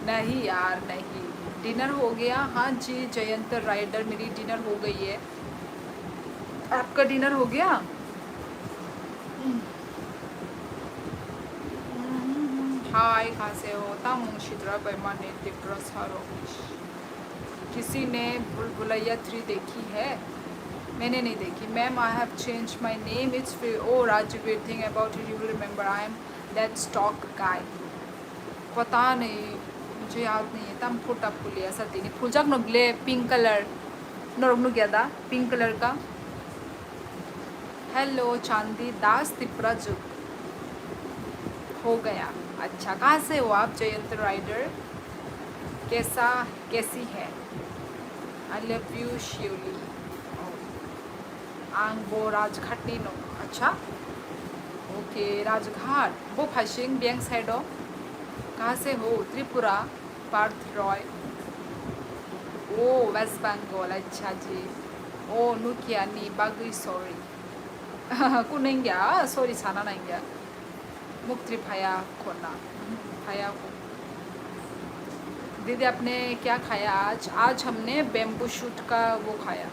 नहीं यार नहीं डिनर हो गया हाँ जी जयंत राइडर मेरी डिनर हो गई है आपका डिनर हो गया हाय कहाँ से हो तामुंग शिद्रा पैमाने त्रिपुरा सारो किसी ने भुलभुलैया 3 देखी है मैंने नहीं देखी ma'am I have change my name it's ओ Rajveer thing about you will remember I am that stock guy पता नहीं मुझे याद नहीं है तम फोटा फूली ऐसा दिन फूलजाक नोगले पिंक कलर नोरगनु गया था पिंक कलर का हेलो चांदी दास त्रिपुरा जुग हो गया अच्छा कहाँ से हो आप जयंत राइडर कैसी है आई लव यू शिवली आंगबो राजघाट नहीं नो अच्छा ओके राजघाट वो फाशिंग बियांग साइड हो कहाँ से हो त्रिपुरा पार्थ रॉय ओ वेस्ट बंगाल अच्छा जी ओ नुकियानी बागुई सॉरी कुनेंग्या सॉरी साना नंग्या मुक्ति भाया खोना भाया को दीदी आपने क्या खाया आज हमने बेम्बू शूट का वो खाया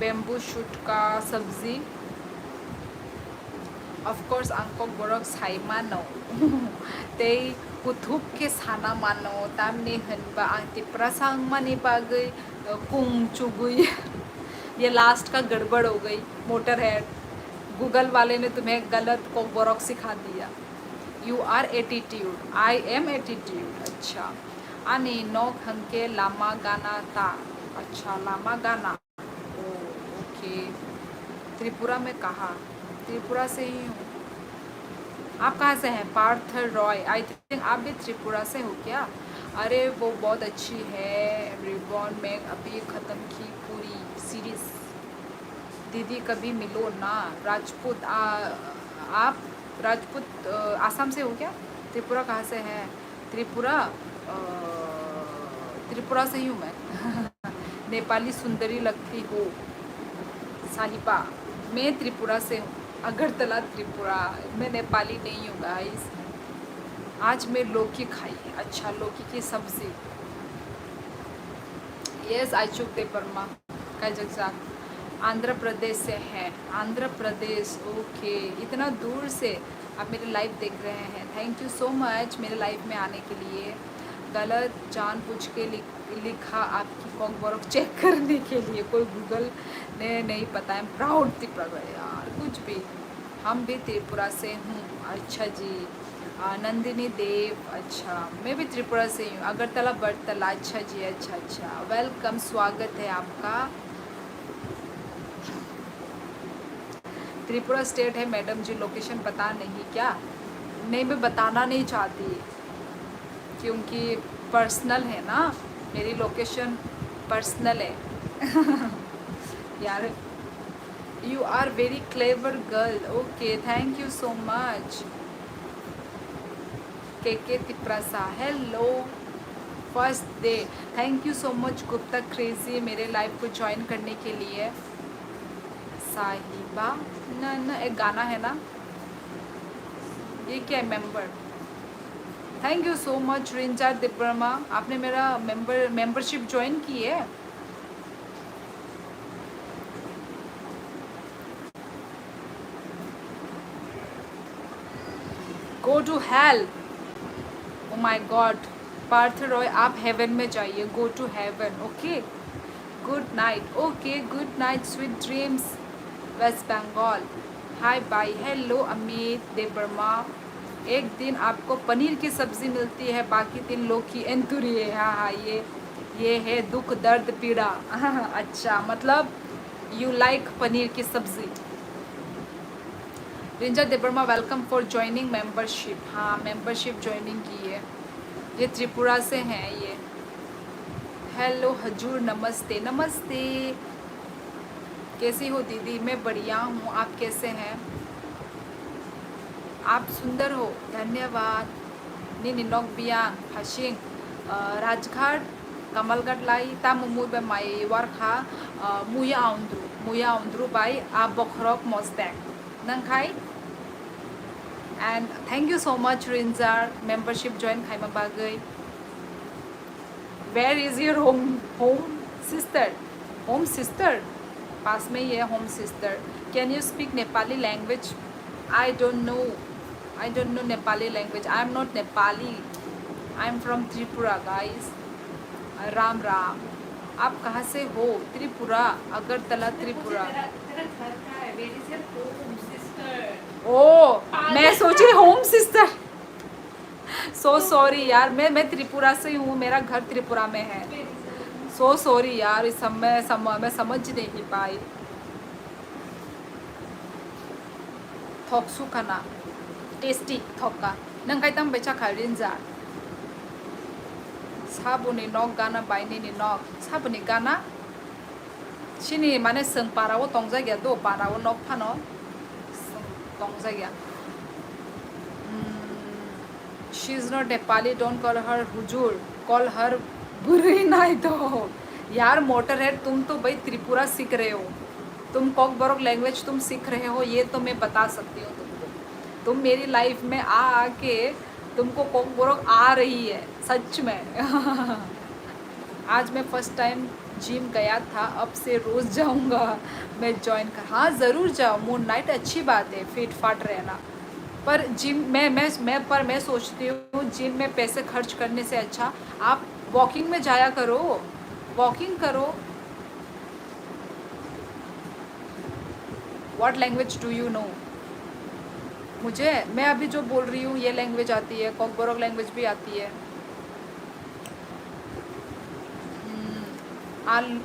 बेम्बू शूट का सब्जी ऑफ कोर्स आंको बोरक साई मानो ते कुथुब के साना मानो तामने हनबा आंति प्रसंग माने बागई कुंग चुगुई ये लास्ट का गड़बड़ हो गई मोटर हेड गूगल वाले ने तुम्हें गलत को बोरक सिखा दिया you are attitude I am attitude अच्छा आने नौ खंके लामा गाना था अच्छा लामा गाना ओके त्रिपुरा में कहा त्रिपुरा से ही हूँ आप कहाँ से हैं पार्थ रॉय आई थिंक आप भी त्रिपुरा से हो क्या अरे वो बहुत अच्छी है रिबॉन में अभी ख़त्म की पूरी सीरीज दीदी कभी मिलो ना राजपूत आप राजपूत आसाम से हो क्या त्रिपुरा कहाँ से है त्रिपुरा से ही हूँ मैं नेपाली सुंदरी लगती हो साहिबा मैं त्रिपुरा से हूँ अगरतला त्रिपुरा मैं नेपाली नहीं हूँ गाइस आज मैं लौकी खाई अच्छा लौकी की सब्ज़ी यस आइचुक दे वर्मा काजकस्तान आंध्र प्रदेश से हैं। आंध्र प्रदेश ओके, इतना दूर से आप मेरे लाइव देख रहे हैं। थैंक यू सो मच मेरे लाइव में आने के लिए। गलत जानबूझ के लिखा आपकी कॉकबॉक्स चेक करने के लिए, कोई गूगल ने नहीं पता है। प्राउड त्रिपुरा यार, कुछ भी, हम भी त्रिपुरा से हूँ। अच्छा जी, नंदिनी देव, अच्छा मैं भी त्रिपुरा से हूँ, अगरतला बरतला। अच्छा जी, अच्छा अच्छा, वेलकम, स्वागत है आपका। त्रिपुरा स्टेट है मैडम जी, लोकेशन पता नहीं क्या? नहीं, मैं बताना नहीं चाहती क्योंकि पर्सनल है ना, मेरी लोकेशन पर्सनल है। यार, you are very clever girl, okay thank you so much. K Tiprasa, hello, first day, thank you so much Gupta crazy मेरे लाइव को ज्वाइन करने के लिए। साहिबा ना ना, एक गाना है ना, ये क्या है? Member, thank you so much Rinja Debbarma, आपने मेरा मेंबरशिप ज्वाइन की है। Go to hell, oh my God, Parth Roy आप हेवन में जाइए, go to heaven, okay. Good night, okay good night, sweet dreams, West Bengal. Hi bye, hello Amit Debbarma. एक दिन आपको पनीर की सब्ज़ी मिलती है, बाकी 3 लोग की एंतुरी है। हाँ हाँ, ये है दुख दर्द पीड़ा। अच्छा, मतलब यू लाइक पनीर की सब्ज़ी। Rinja Debbarma welcome for joining membership. हाँ, मेंबरशिप ज्वाइनिंग की है, ये त्रिपुरा से हैं ये। हेलो हजूर, नमस्ते नमस्ते, कैसी हो दीदी? मैं बढ़िया हूँ, आप कैसे हैं? आप सुंदर हो, धन्यवाद। नी नॉक बियांग फाशिंग राजघाट कमलघाट लाई ता मुमुई बे माई वारखा मुया आउंद्रू बाई आ बखरक मस्टैक नंखाई। And thank you so much Rinjar membership join खाइमा बागै। Where is your home sister? Home sister पास में ही है, home sister. Can you speak Nepali language? I don't know Nepali language, I am not Nepali, I am from Tripura guys. Ram Ram, आप कहाँ से हो? त्रिपुरा, अगरतला त्रिपुरा। ओ, मैं सोची होम सिस्टर, सो सॉरी यार, मैं त्रिपुरा से हूँ, मेरा घर त्रिपुरा में है। सो सॉरी यार, इस समय मैं समझ नहीं पाई। थोकसु खाना टेस्टी थोका नंखाई तम बेचा खारिन जा साबुनि नक गाना बायनि नक साबुनि गाना सिनि माने सों पाराव तंग जायगा दो पाराव नक फानो तंग जायगा। She is not Nepali, don't call her Hazur, call her बुरी नाई दो। यार मोटर है, तुम तो भाई त्रिपुरा सीख रहे हो, तुम कॉकबॉक्स लैंग्वेज तुम सीख रहे हो, ये तो मैं बता सकती हूँ तुमको। तुम मेरी लाइफ में आके तुमको कॉकबॉक्स आ रही है सच में। आज मैं फर्स्ट टाइम जिम गया था, अब से रोज़ जाऊंगा मैं ज्वाइन कर। हाँ ज़रूर जाओ, मून नाइट अच्छी बात है, फिट फाट रहना। पर जिम मैं सोचती हूँ जिम में पैसे खर्च करने से अच्छा आप वॉकिंग में जाया करो, वॉकिंग करो। What language do you know? मुझे, मैं अभी जो बोल रही हूँ ये लैंग्वेज आती है, कॉकबॉक्स लैंग्वेज भी आती है।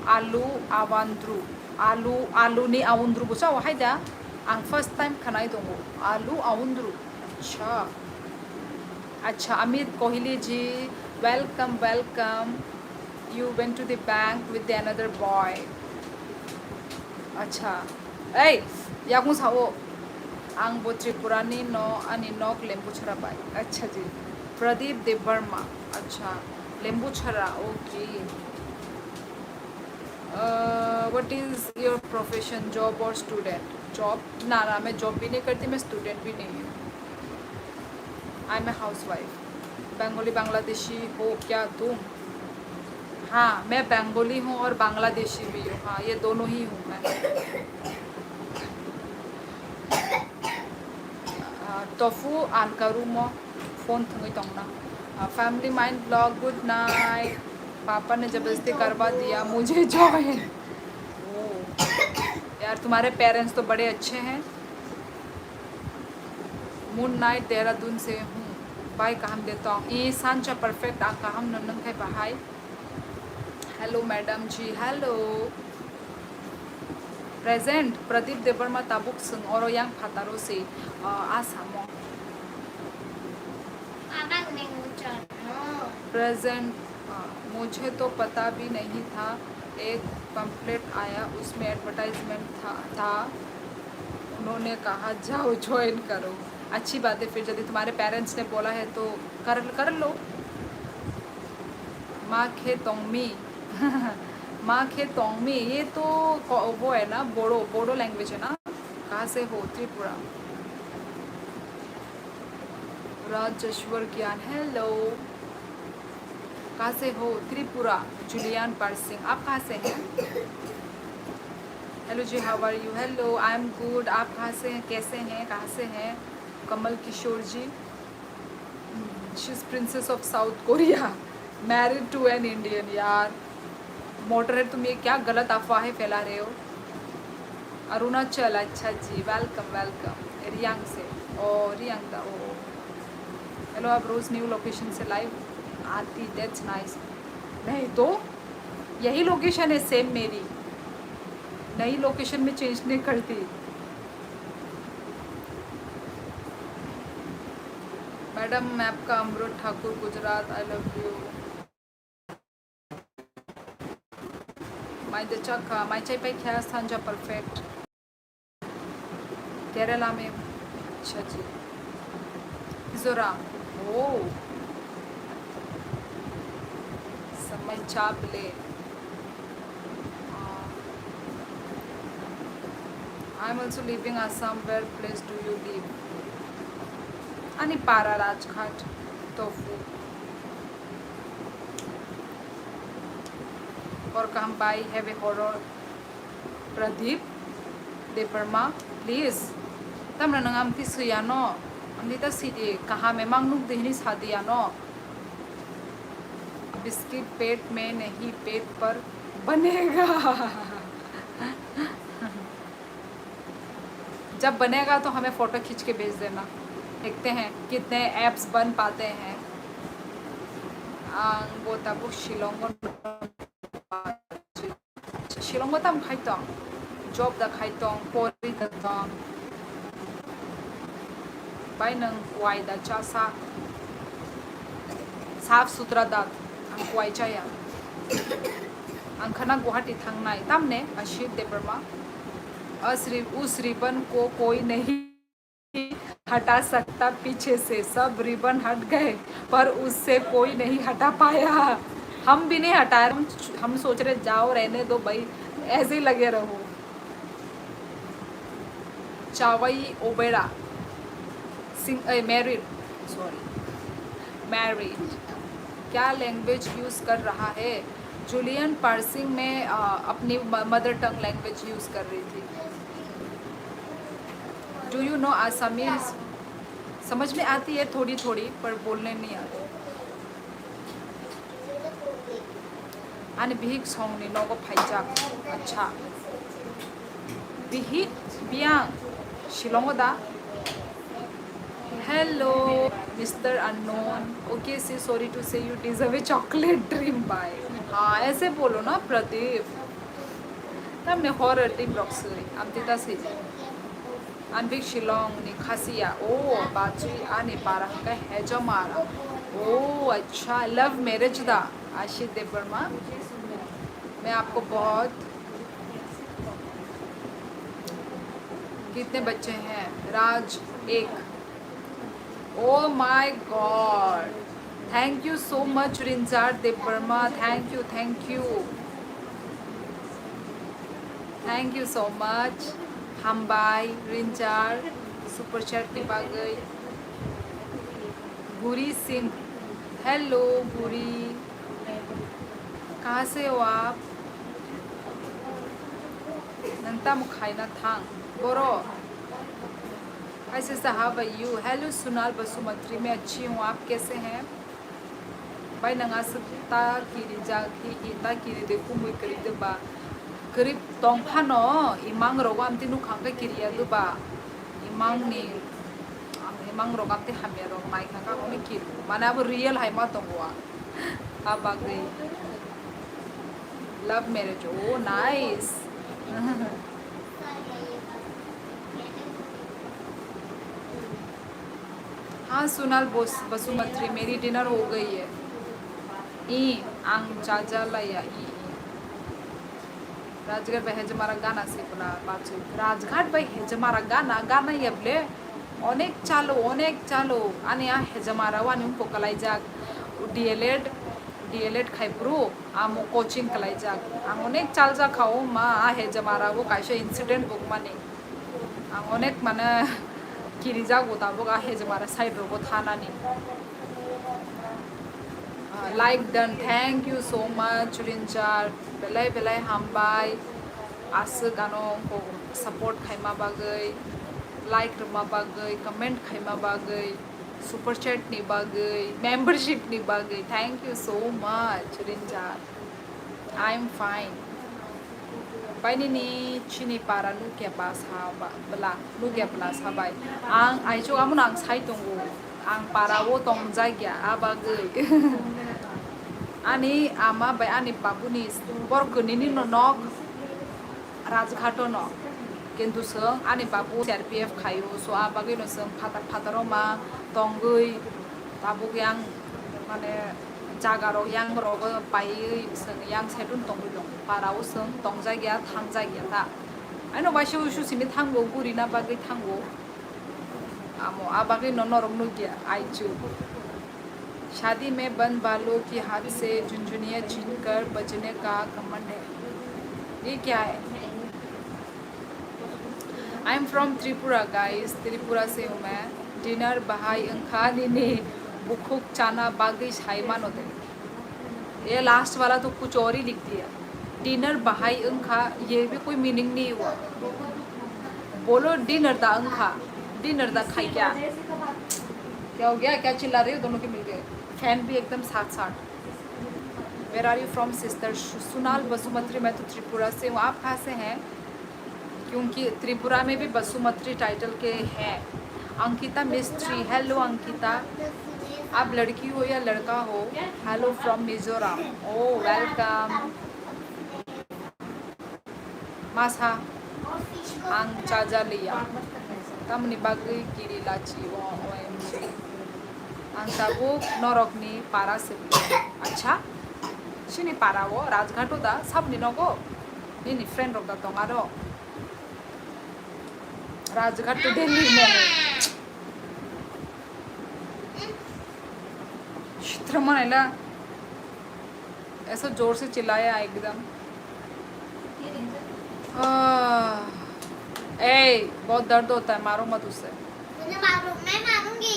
आलू आवांद्रू, आलू नि आउंद्रू बुसा वहाय दा आं फर्स्ट टाइम खानाय दङ आलू आउंद्रू। अच्छा Amit Kohli ji welcome welcome, you went to the bank with another boy. अच्छा ऐ याकू साओ आंबो त्रिपुरानी न आनी नक लेम्बुछरा बाय। अच्छा जी, प्रदीप देवर्मा, अच्छा Lembucherra, okay. What is your profession, job और स्टूडेंट? जॉब ना मैं जॉब भी नहीं करती, मैं स्टूडेंट भी नहीं हूँ, I am a housewife. Bengali Bangladeshi हो क्या तुम? हाँ, मैं बंगाली हूँ और बांग्लादेशी भी हूँ। हाँ, ये दोनों ही हूँ मैं। टोफू आन करूँ मो फ़ोन थंगई तोंगना। Family mind blog, good night. पापा ने जबरदस्ती करवा दिया मुझे जॉइन। यार तुम्हारे पेरेंट्स तो बड़े अच्छे हैं। मून नाइट देहरादून से हूँ। बाय काम देता हूँ ये सांचा परफेक्ट आका हम नंदन खाई बाहाई। Hello madam ji, hello. Present Pradeep Debbarma ताबुक संग और yang फातारो से आसामो। प्रेजेंट मुझे तो पता भी नहीं था। एक पम्पलेट आया उसमें एडवर्टाइजमेंट था। उन्होंने कहा जाओ ज्वाइन करो। अच्छी बात है, फिर यदि तुम्हारे पेरेंट्स ने बोला है तो कर लो। माँ खे तोंगमी माँ खे तोंगमी, ये तो वो है ना, बोडो लैंग्वेज है ना। कहाँ से हो? त्रिपुरा। राजेश्वर ज्ञान, हेलो। कहाँ से हो? त्रिपुरा। जुलियन परसिंग, आप कहाँ से हैं? हेलो जी, how are you? Hello, I am good. आप कहाँ से हैं, कैसे हैं, कहाँ से हैं? Kamal Kishore ji, she is princess of South Korea, married to an Indian. यार मोटर है, तुम ये क्या गलत अफवाहें फैला रहे हो? अरुणाचल, अच्छा जी, वेलकम वेलकम। रियांग से, ओ रियांग दा, ओ हेलो। आप रोज़ न्यू लोकेशन से लाइव आती, दैट्स नाइस। नहीं तो यही लोकेशन है सेम मेरी, नई लोकेशन में चेंज नहीं करती। मैडम मैं आपका Amrit Thakur, Gujarat, I love you. My दचका माई चाय पे क्या सांझा परफेक्ट। केरला में, अच्छा जी। मिजोरम, ओ समय चापले। I am also living Assam, where place do you live? अनिपारा, राजघाट, टोफू। और काम बाई have a horror. Pradeep Debbarma, please तमरा नंगाम किसुया नो अंदिता सीधी कहाँ में मांगनुक देहनी सादिया नो। बिस्किट पेट में नहीं, पेट पर बनेगा। जब बनेगा तो हमें फ़ोटो खींच के भेज देना, देखते हैं कितने ऐप्स बन पाते हैं। वो तब शिलोंग शिलोंग तम खाइतों जॉब दा खाइतों पोरी दा बाय नंग वाई दा चासा साफ सुथरा दात आं वाई चाया आं खना गुवाहाटी थांगनाय तामने अशीत देवर्मा। उस रिबन को कोई नहीं हटा सकता पीछे से, सब रिबन हट गए पर उससे कोई नहीं हटा पाया। हम भी नहीं हटाए, हम सोच रहे जाओ रहने दो भाई, ऐसे ही लगे रहो। चावई ओबेरा मैरिड, सॉरी मैरिड, क्या लैंग्वेज यूज़ कर रहा है? जूलियन पार्सिंग में अपनी मदर टंग लैंग्वेज यूज़ कर रही थी। Do you know Assamese? समझ में आती है थोड़ी थोड़ी, पर बोलने नहीं आती। आने बिहिक सोंगनी नोगो फाइजाक, अच्छा बिहिक बियांग शिलोंगोदा। Hello mister unknown, okay say sorry to say you deserve a chocolate dream bye. हाँ ऐसे बोलो ना प्रदीप। तमने हॉरर टीम ब्लॉक्सरी आमतीता से अनबिक शिलोंग नि खासिया, ओ बाची आने पारा का है जो मारा। ओ अच्छा, लव मैरिज दा आशीष देवर्मा। मैं आपको बहुत, कितने बच्चे हैं? राज, एक। Oh my God, thank you so much Rinjar Debbarma, thank you thank you so much. हम बाय रिंजार सुपर चैट की बागई। गुरी सिंह, हेलो गुरी, कहाँ से हो आप नंता मुखाई ना थांग बोरो hi sister how are you hello Sunal Basumatary मैं अच्छी हूँ आप कैसे हैं भाई नंगा सत्ता किरी जाकी इता किरी देखो मुई करी दबा करीब तोंफानो इमांग रोगाम तिनु खांगा किरिया दबा इमांग नि इमांग रोगाम ते हमिया रोग नाई खांगा कोनी किरी माने अब रियल हाई मा तोंगवा अब आ गई लव मैरिज ओ नाइस हाँ सुनाल बसुमत्री मेरी डिनर हो गई है ई आंग चाचा लाया ई राजघाट भाई हेजमारा गाना से बोला बात राजघाट भाई हेजमारा गाना गाना ये बोले अनेक चालो आने आ हेजमारा वानी उनको कलाई जाग डीएलएड खाइप्रू आमो कोचिंग कलाई जाग आम अनेक चाल जा खाओ मा आ हेजमारा वो काइसे इंसिडेंट बुक माने आम अनेक माने किरी जाग होता वो आ हेजमारा साइड रोगो थाना नी like done thank you so much Rinjar belai hambai asuk ano ko support khaima bagai like ruma bagai comment khaima bagai super chat ni bagai membership ni bagai thank you so much Rinjar I'm fine Paini ni chini para nu kya pas ha bala nu kya plus ha bai ang ai chu amun ang sai tongu ang para wo tong jagya abagai ani ama bai ani babuni borgoni ni no nok rajghato no kintu seng ani babu CRPF khayo so abagi no seng phataro ma tongui babu yang mane jagaro yang rogo pai seng yang sedun tongui dong parao seng tongjai gya thangjai gya ta ano baishu shu simi thangbo gurina bagi thangbo amo abagi no norong no gya aichu शादी में बंद बालों की हाथ से झुनझुनिया छीनकर बचने का घमंड है ये क्या है आई am from Tripura guys Tripura से हूँ मैं डिनर बहाई अंखा निने बुखुक चाना बागी शाइमान होते ये लास्ट वाला तो कुछ और ही लिख दिया डिनर बहाई अंखा ये भी कोई मीनिंग नहीं हुआ बोलो डिनर दा अंखा डिनर दा खाई क्या हो गया क्या चिल्ला रही हो दोनों के मिल गए फैन भी एकदम साथ where are you from sister Sunal Basumatary मैं तो त्रिपुरा से हूँ आप कहाँ से हैं क्योंकि त्रिपुरा में भी बसुमत्री टाइटल के हैं अंकिता मिस्ट्री हेलो अंकिता आप लड़की हो या लड़का हो hello from Mizoram oh welcome मासा आंग चाजा लिया तम निबागी किरी लाची वो OMG Angtabuk norokni para sebi. Acha? Sini para wo Rajghato da sab ni nogo. Ni friend rok da tongaro. Rajghat to Delhi में चित्रमन ऐला ऐसा जोर से चिल्लाया एकदम ए बहुत दर्द होता है मारो मत उससे मुझे मारो मैं मारूंगी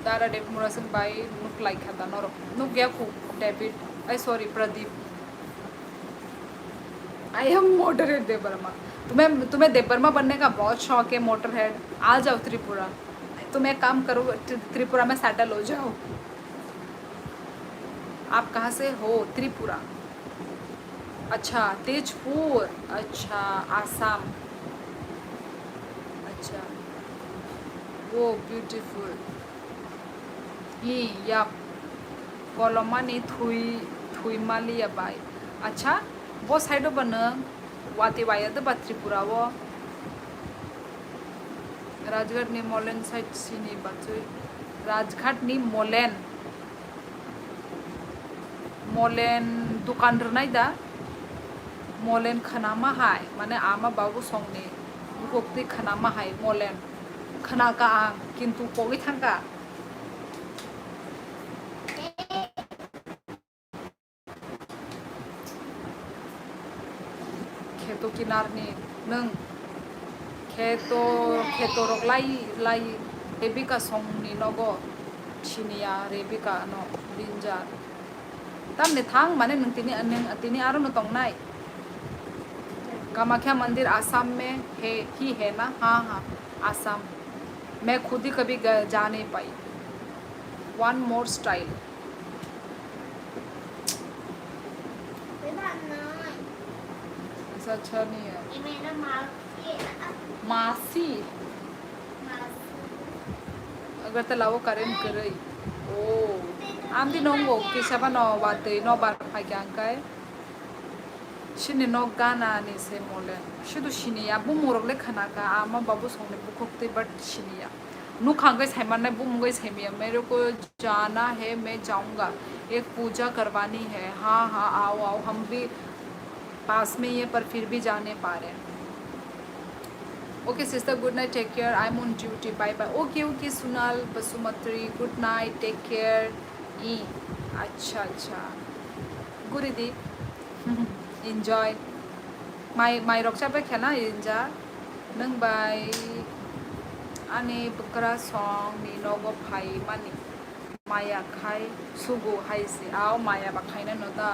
तारा डेविड मुरासन भाई नुक लाइक खाता नोरो नुक गया को David I sorry Pradeep I am motorhead Debbarma तुम्हें देवबर्मा बनने का बहुत शौक है मोटरहेड आ जाओ त्रिपुरा तुम एक काम करो त्रिपुरा में सेटल हो जाओ आप कहाँ से हो त्रिपुरा अच्छा तेजपुर अच्छा आसाम अच्छा वो ब्यूटीफुल ये या कलमा ने थुई माली या बाई अच्छा वो साइडो बनो वाते वाया तो त्रिपुरा वो राजघाट नि मोलेन साइड सिनी बाचुई राजघाट नि मोलेन दुकान रनाय दा मोलेन खनामा हाय माने आमा बाबू संगनि बुकति खनामा हाय मोलेन खना का किंतु कोगी थांका खेतो किनारनि नों खेतो रक लाई रेबिका संगनि नगो चिनिया रेबिका न रिंजार तम ने थांग माने नंग तिनी आरो न तोंग नाई कामाख्या मंदिर आसाम में है ही है ना हाँ हाँ आसाम मैं खुद ही कभी जा नहीं पाई वन मोर स्टाइल ऐसा अच्छा नहीं है ये मेरा मासी अगर तलावो करें करई ओ आम दी नोंगो कि साबा नो बाते नो बार फाइ क्या शिनि नो गाना नि से मोले शिदु शिनिया बु मोरगले खाना का आमा बाबू सोने बुखोक्ते बट शिनिया नु खांगे साइमन ने बु मुंगे साइमिया मेरे को जाना है मैं जाऊंगा एक पूजा करवानी है हाँ हाँ आओ आओ हम भी पास में ही है पर फिर भी जाने पा रहे हैं okay sister good night take care I am on duty bye bye okay okay Sunal Basumatary good night take care ई अच्छा अच्छा गुरीदी enjoy my rokcha ba khana inja nang bai ani bukra song ni nogo phai mani maya khai sugu hai se aw maya ba khai na no da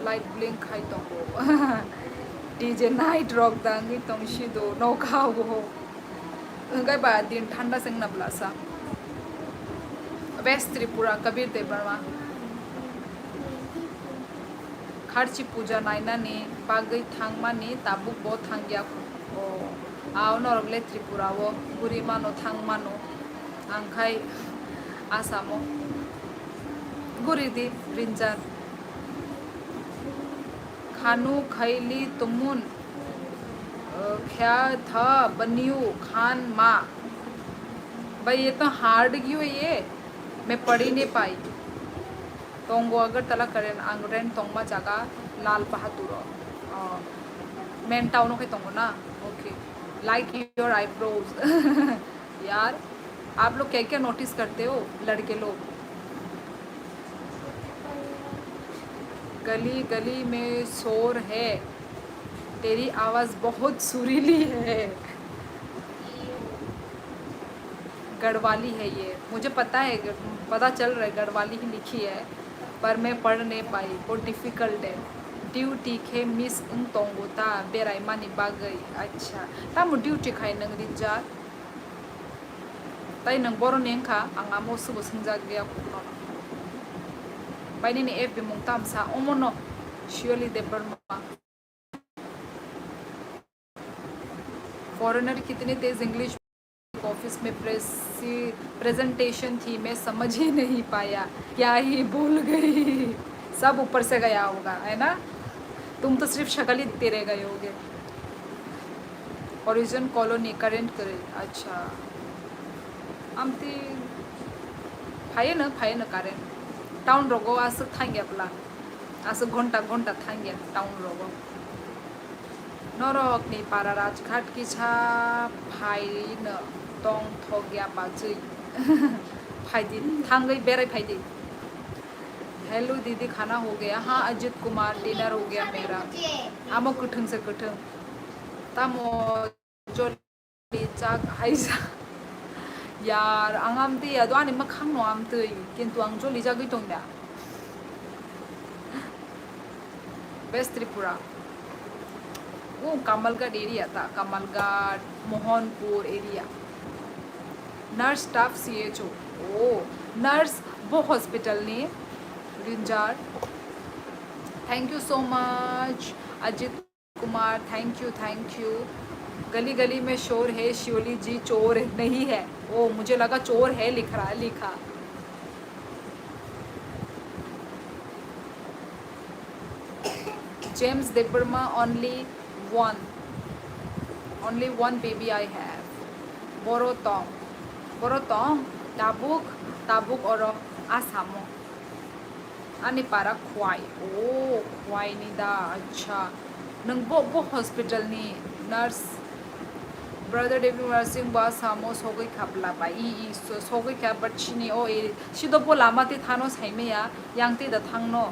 light blink khai to go DJ night rock dangi tong shido no khao go ngai ba din thanda seng na blasa West Tripura Kabir Dev Burma खर्ची पूजा नाइना ने पागई थांगमा ने ताबुक बो थांगिया ओ आओ नरगले त्रिपुरा वो गुरिमानो थांगमानो आंखाय आसामो गुरिदी रिंजार खानु खैली तुमुन ख्या था बनियो खान मा भाई ये तो हार्ड क्यों है ये मैं पढ़ ही नहीं पाई तोंगो अगर तला करें आंगरेन तोंगमा जगह लाल बहादुर मेन टाउन के तोंगो ना ओके लाइक योर आईब्रोज यार आप लोग क्या क्या नोटिस करते हो लड़के लोग गली गली में शोर है तेरी आवाज़ बहुत सुरीली है गढ़वाली है ये मुझे पता है पता चल रहा है गढ़वाली ही लिखी है पर मैं पढ़ नहीं पाई बहुत डिफ़िकल्ट है ड्यूटी खे मिस उन तोंगोता बेराई मानी बागई अच्छा तामु ड्यूटी खाई नंग रिंजा ताई नंग बोरो नेंखा आंगा मोसुबो संजा गया कुनो बाइनी ने एफ बिमुंग तामसा ओमोनो शियोली दे बर्मा फॉरेनर कितने तेज इंग्लिश ऑफिस में प्रेजेंटेशन थी मैं समझ ही नहीं पाया क्या ही भूल गई सब ऊपर से गया होगा है ना तुम तो सिर्फ शक्ल ही दिखते रह गए होगे ओरिजिन कॉलोनी करेंट करे अच्छा आमती फाये न करेंट टाउन रोगो आस थांगे अपला आस घंटा घंटा थांगे टाउन रोगो नरक नि पारा राजघाट की छा फाई न तोंग थोग्या बाजै फायदी थांगई बेराय फायदी हेलो दीदी खाना हो गया हाँ अजित कुमार डिनर हो गया मेरा आमो कठंग से कठंग तामो जो चाक हाइजा यार आंगामती अदवानी मखांग नो आमतई किंतु आं जो लिजा गई तोंगया वेस्ट त्रिपुरा वो कमलगढ़ एरिया था Kamalgarh Mohanpur area nurse staff CHO ओ नर्स वो हॉस्पिटल ने Rinjar thank you so much Ajit Kumar thank you गली गली में शोर है शिवली जी चोर नहीं है ओ मुझे लगा चोर है लिख रहा है लिखा James Debbarma only one baby I have borotong tabuk और आसामो आने पारा ख्वाई ओ ख्वाई निदा अच्छा नंग बो हॉस्पिटल नी नर्स ब्रदर डेविड नर्सिंग बा सामो सोगई खापला बा ई सोगई खा बटचिनी ओ ए सिदो बो लामाते थानो साइमेया यांगते दा थांगनो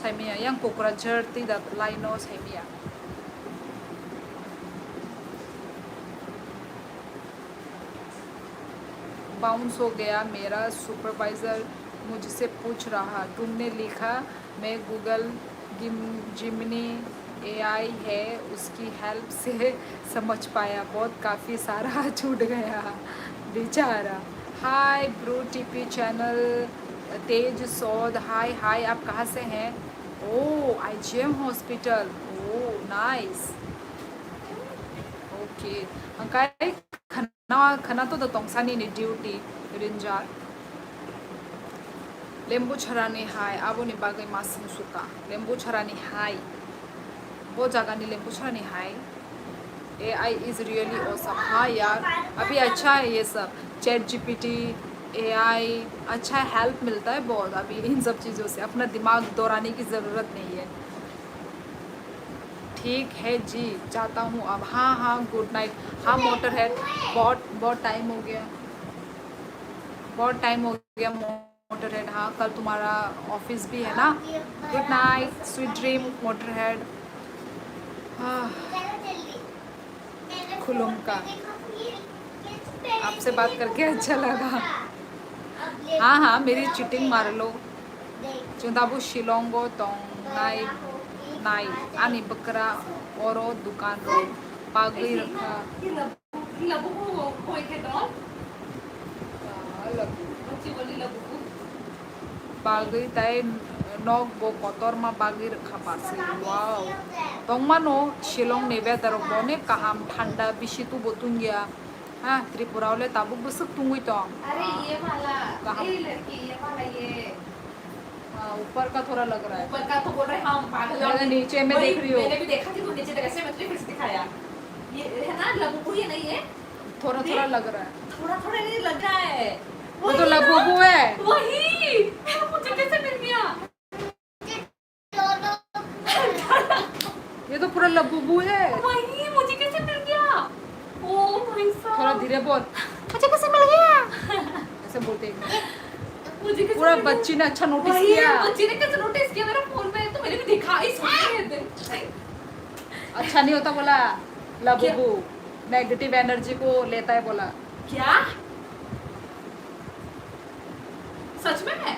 साइमेया yang कोकराझार ते दा लाइनो साइमेया बाउंस हो गया। मेरा सुपरवाइज़र मुझसे पूछ रहा तुमने लिखा। मैं गूगल जिमनी एआई है उसकी हेल्प से समझ पाया। बहुत काफ़ी सारा छूट गया बेचारा। हाय ब्रू टीपी चैनल तेज सौद। हाय हाय, आप कहाँ से हैं? Oh IGM hospital. Oh nice. Okay angkai khana to da tongsani ni duty rinjar lembu charani hai abo ni bagai masing suka lembu charani hai वो जगह नहीं lembu charani hai AI is really awesome। हाँ यार अभी अच्छा है ये सब चैट जीपीटी AI अच्छा है, हेल्प मिलता है बहुत अभी इन सब चीज़ों से। अपना दिमाग दौड़ाने की ज़रूरत नहीं है। ठीक है जी जाता हूँ अब। हाँ हाँ गुड नाइट। हाँ मोटर है, बहुत टाइम हो गया, बहुत टाइम हो गया मोटर हेड। हाँ कल तुम्हारा ऑफिस भी है ना। Good night sweet dream motor head. हाँ खुलुम का आपसे बात करके अच्छा लगा। हाँ हाँ मेरी चीटिंग मार लो। चुंदाबू शिलोंगो तोंग नाई नाई आनी बकरा औरो दुकान रो पागई रखा बागई ताई नॉक बो कोतर मा बागई रखा पासे। वाओ तोंग मानो शिलोंग नेबे दरो बोने कहाम ठंडा बिशी तू बोतुन गया। हाँ त्रिपुरा वाले ताबुक बसक तुंगुई तो अरे ये वाला कहाँ? ये लड़की ये वाला ये ऊपर का थोड़ा लग रहा है। ऊपर का तो बोल रहे हम पागल मैंने नीचे में वही देख रही हो। मैंने भी देखा थी तो नीचे तक ऐसे मतलब फिर से दिखाया। ये है ना लबुबू ये नहीं है थोड़ा थोड़ा लग रहा है। थोड़ा थोड़ा नहीं लग रहा है वो तो लबुबू है। वही मुझे कैसे मिल गया। ये तो पूरा लबुबू है। वही मुझे कैसे मिल गया। ओ भाई साहब थोड़ा धीरे बोल। मुझे कैसे मिल गया ऐसे बोलते हैं। मुझे कैसे पूरा मिल गया? बच्ची ने अच्छा नोटिस वही, किया। बच्ची ने कैसे नोटिस किया मेरा फोन में तो मैंने भी देखा इस अच्छा नहीं होता बोला लबुबू नेगेटिव एनर्जी को लेता है बोला। क्या सच में है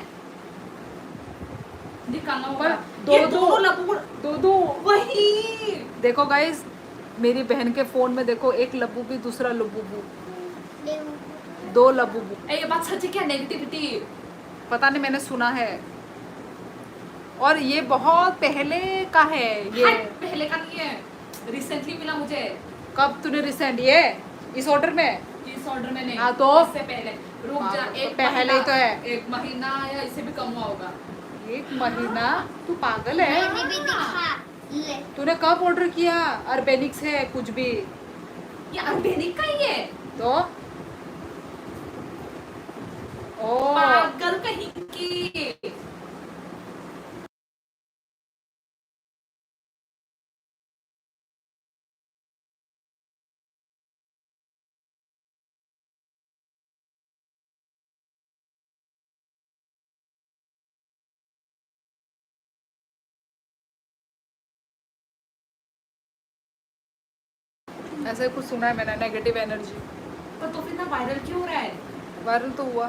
निकालना होगा। पर ये दो दोनों लबुबू दो वही देखो गाइस मेरी बहन के फोन में देखो एक लबुबू दूसरा लबुबू दो लबुबू। ये बात सच है क्या नेगेटिविटी पता नहीं मैंने सुना है और ये बहुत पहले का है। ये पहले का नहीं है रिसेंटली मिला मुझे। कब तूने रिसेंट ये इस ऑर्डर में इस ऑर्डर में नहीं हाँ तो इससे पहले रुक जा हाँ, एक पहले ही तो है। एक महीना या इससे भी कम हुआ होगा। एक महीना तू पागल है। मैंने भी दिखा ले तूने कब ऑर्डर किया? ऑर्गेनिक्स है कुछ भी ये ऑर्गेनिक का ही है तो ओ पागल कहीं की। ऐसे कुछ सुना है मैंने नेगेटिव एनर्जी। तो फिर ना वायरल क्यों हो रहा है। वायरल तो हुआ।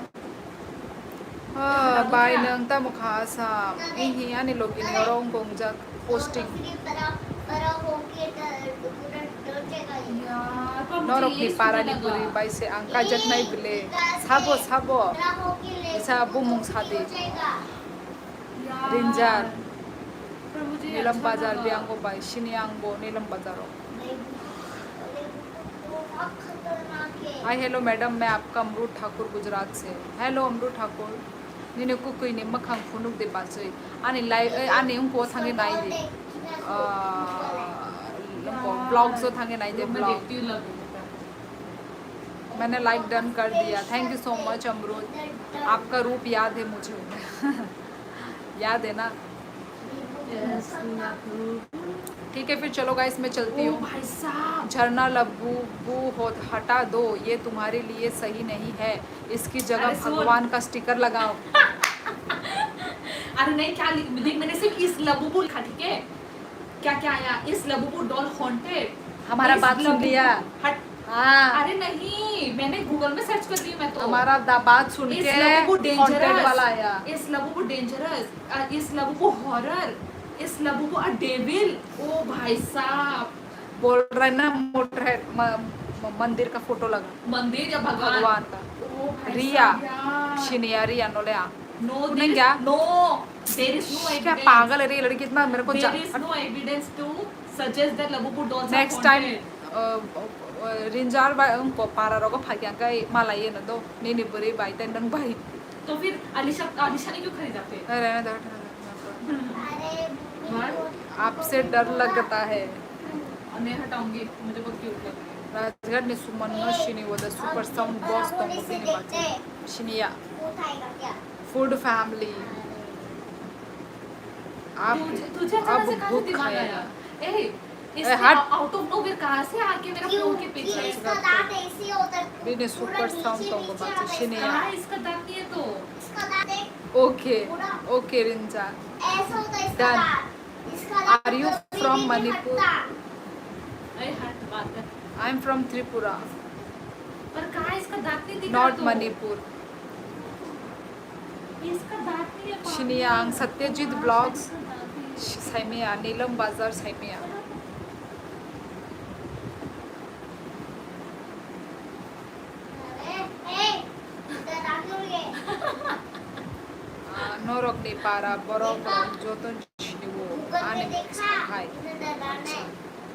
हाँ बाय नंग ता मुखासा इही यानी लोग इन औरों को मुझे पोस्टिंग यार पर नौरों मुझे की ये पारा सुनने नी बुरी लगा। बाई से अंका जत नहीं बिले साबो साबो ऐसा बुमुंग सादी यार, रिंजार पर मुझे नीलम अच्छा बाजार लगा। बियांगो बाई शिनियांगो नीलम बाजारो। हाय हेलो मैडम मैं आपका अमरूद ठाकुर गुजरात से। हेलो अमरूद ठाकुर निने को कोई ने मखंग फुनुक दे पासे आने लाइव आने उनको थांगे नाई दे ब्लॉग जो थांगे नाई दे मैं ब्लॉग। देखती हूँ लबुबू का। मैंने लाइक डन कर दिया। थैंक यू सो मच अमरूद आपका रूप याद है मुझे याद है ना। ठीक है फिर चलो गाइस मैं चलती ओ हूँ। भाई साहब झरना लबू हो हटा दो ये तुम्हारे लिए सही नहीं है। इसकी जगह अरे सुन। भगवान का स्टिकर लगाओ। अरे नहीं क्या देख मैंने सिर्फ इस लबुबू लिखा ठीक है क्या क्या आया इस लबुबू डॉल हॉन्टेड। हमारा इस बात सुन लबुबू- लिया। हट हाँ अरे नहीं, मैंने गूगल में सर्च कर ली मैं तो। हमारा बात सुन इस के लबू को कंटेंट वाला आया। इस लबू को डेंजरस, इस लबू को हॉरर, इस लबू को डेविल। ओ भाई साहब, बोल रहे ना मोटर मंदिर का फोटो लगा मंदिर या भगवान? भगवान का। ओ भाई रिया साहब यार। शिनिया रिया नोले No, तूने क्या no, there is no क्या evidence. पागल है रे ये लड़की इतना मेरे को There is no evidence to suggest that Labubu dolls are next time haunted. Rinjar bye उनको पारा रोको फाकियां का माला ये न दो नहीं बुरी बाई तेन भाई तो फिर अलीशा ने क्यों खरीदा फिर? रहने दो रहने दो। अरे हाँ? आपसे डर लगता है नहीं हटाऊंगी, मुझे बहुत क्यूट लग रही है। राजगढ़ ने सुमन शिनी वो द सुपर साउंड बॉस तो मुझे नहीं बात शिनिया उठाएगा क्या? फूड फैमिली आप तुझे अब अचानक से कहाँ से भूख दिमाग खाएगा आया? इसने हट। आउट ऑफ नोवेयर कहाँ से आके मेरा फोन के क्योंकि पीछे? इसका दांत ऐसे होता है, मैंने पूरा सुपर नीचे साउंड तो नीचे बात आता है। शिनिया कहाँ इसका दांत नहीं है तो? इसका दांत एक ओके ओके रिंजा ऐसा होता है इसका Done. दांत। इसका दांत Are you कभी from भी नहीं Manipur? हटता। अरे हट बात है। आई एम फ्रॉम त्रिपुरा पर कहाँ इसका दांत नहीं दिख रहा नॉट तो? मणिपुर इसका दांत नहीं है पागल। शिनियांग सत्यजीत ब्लॉग्स इसका दांत नहीं है। सैमिया नीलम बाजार सैमिया अरे, ए, इधर आ क्यों गए? नोरोक नहीं पारा बरोक जोतन शिवो गूगल पे आने देखा, हाय इधर डराना है।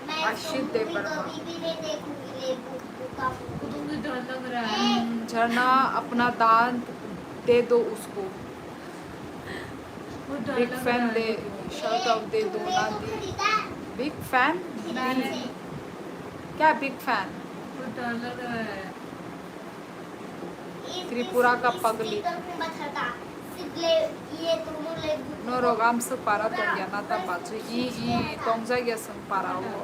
मैं आशिक तो दे मूवी परमा। कभी भी नहीं देखूंगी ये बुक का तो मुझे डर लग रहा ए, है। झरना अपना दांत दे दो उसको वो डर बिग लग फैन रहा दे है। शर्ट ऑफ दे दो तुमने ना तो दे खरीदा बिग फैन नहीं। क्या बिग फैन वो डर लग रहा है। त्रिपुरा का पगली। ये दोनों ले नोरोक आम से पारा तो गया ना ता पाचू ई तोंगजा गया सं पारा वो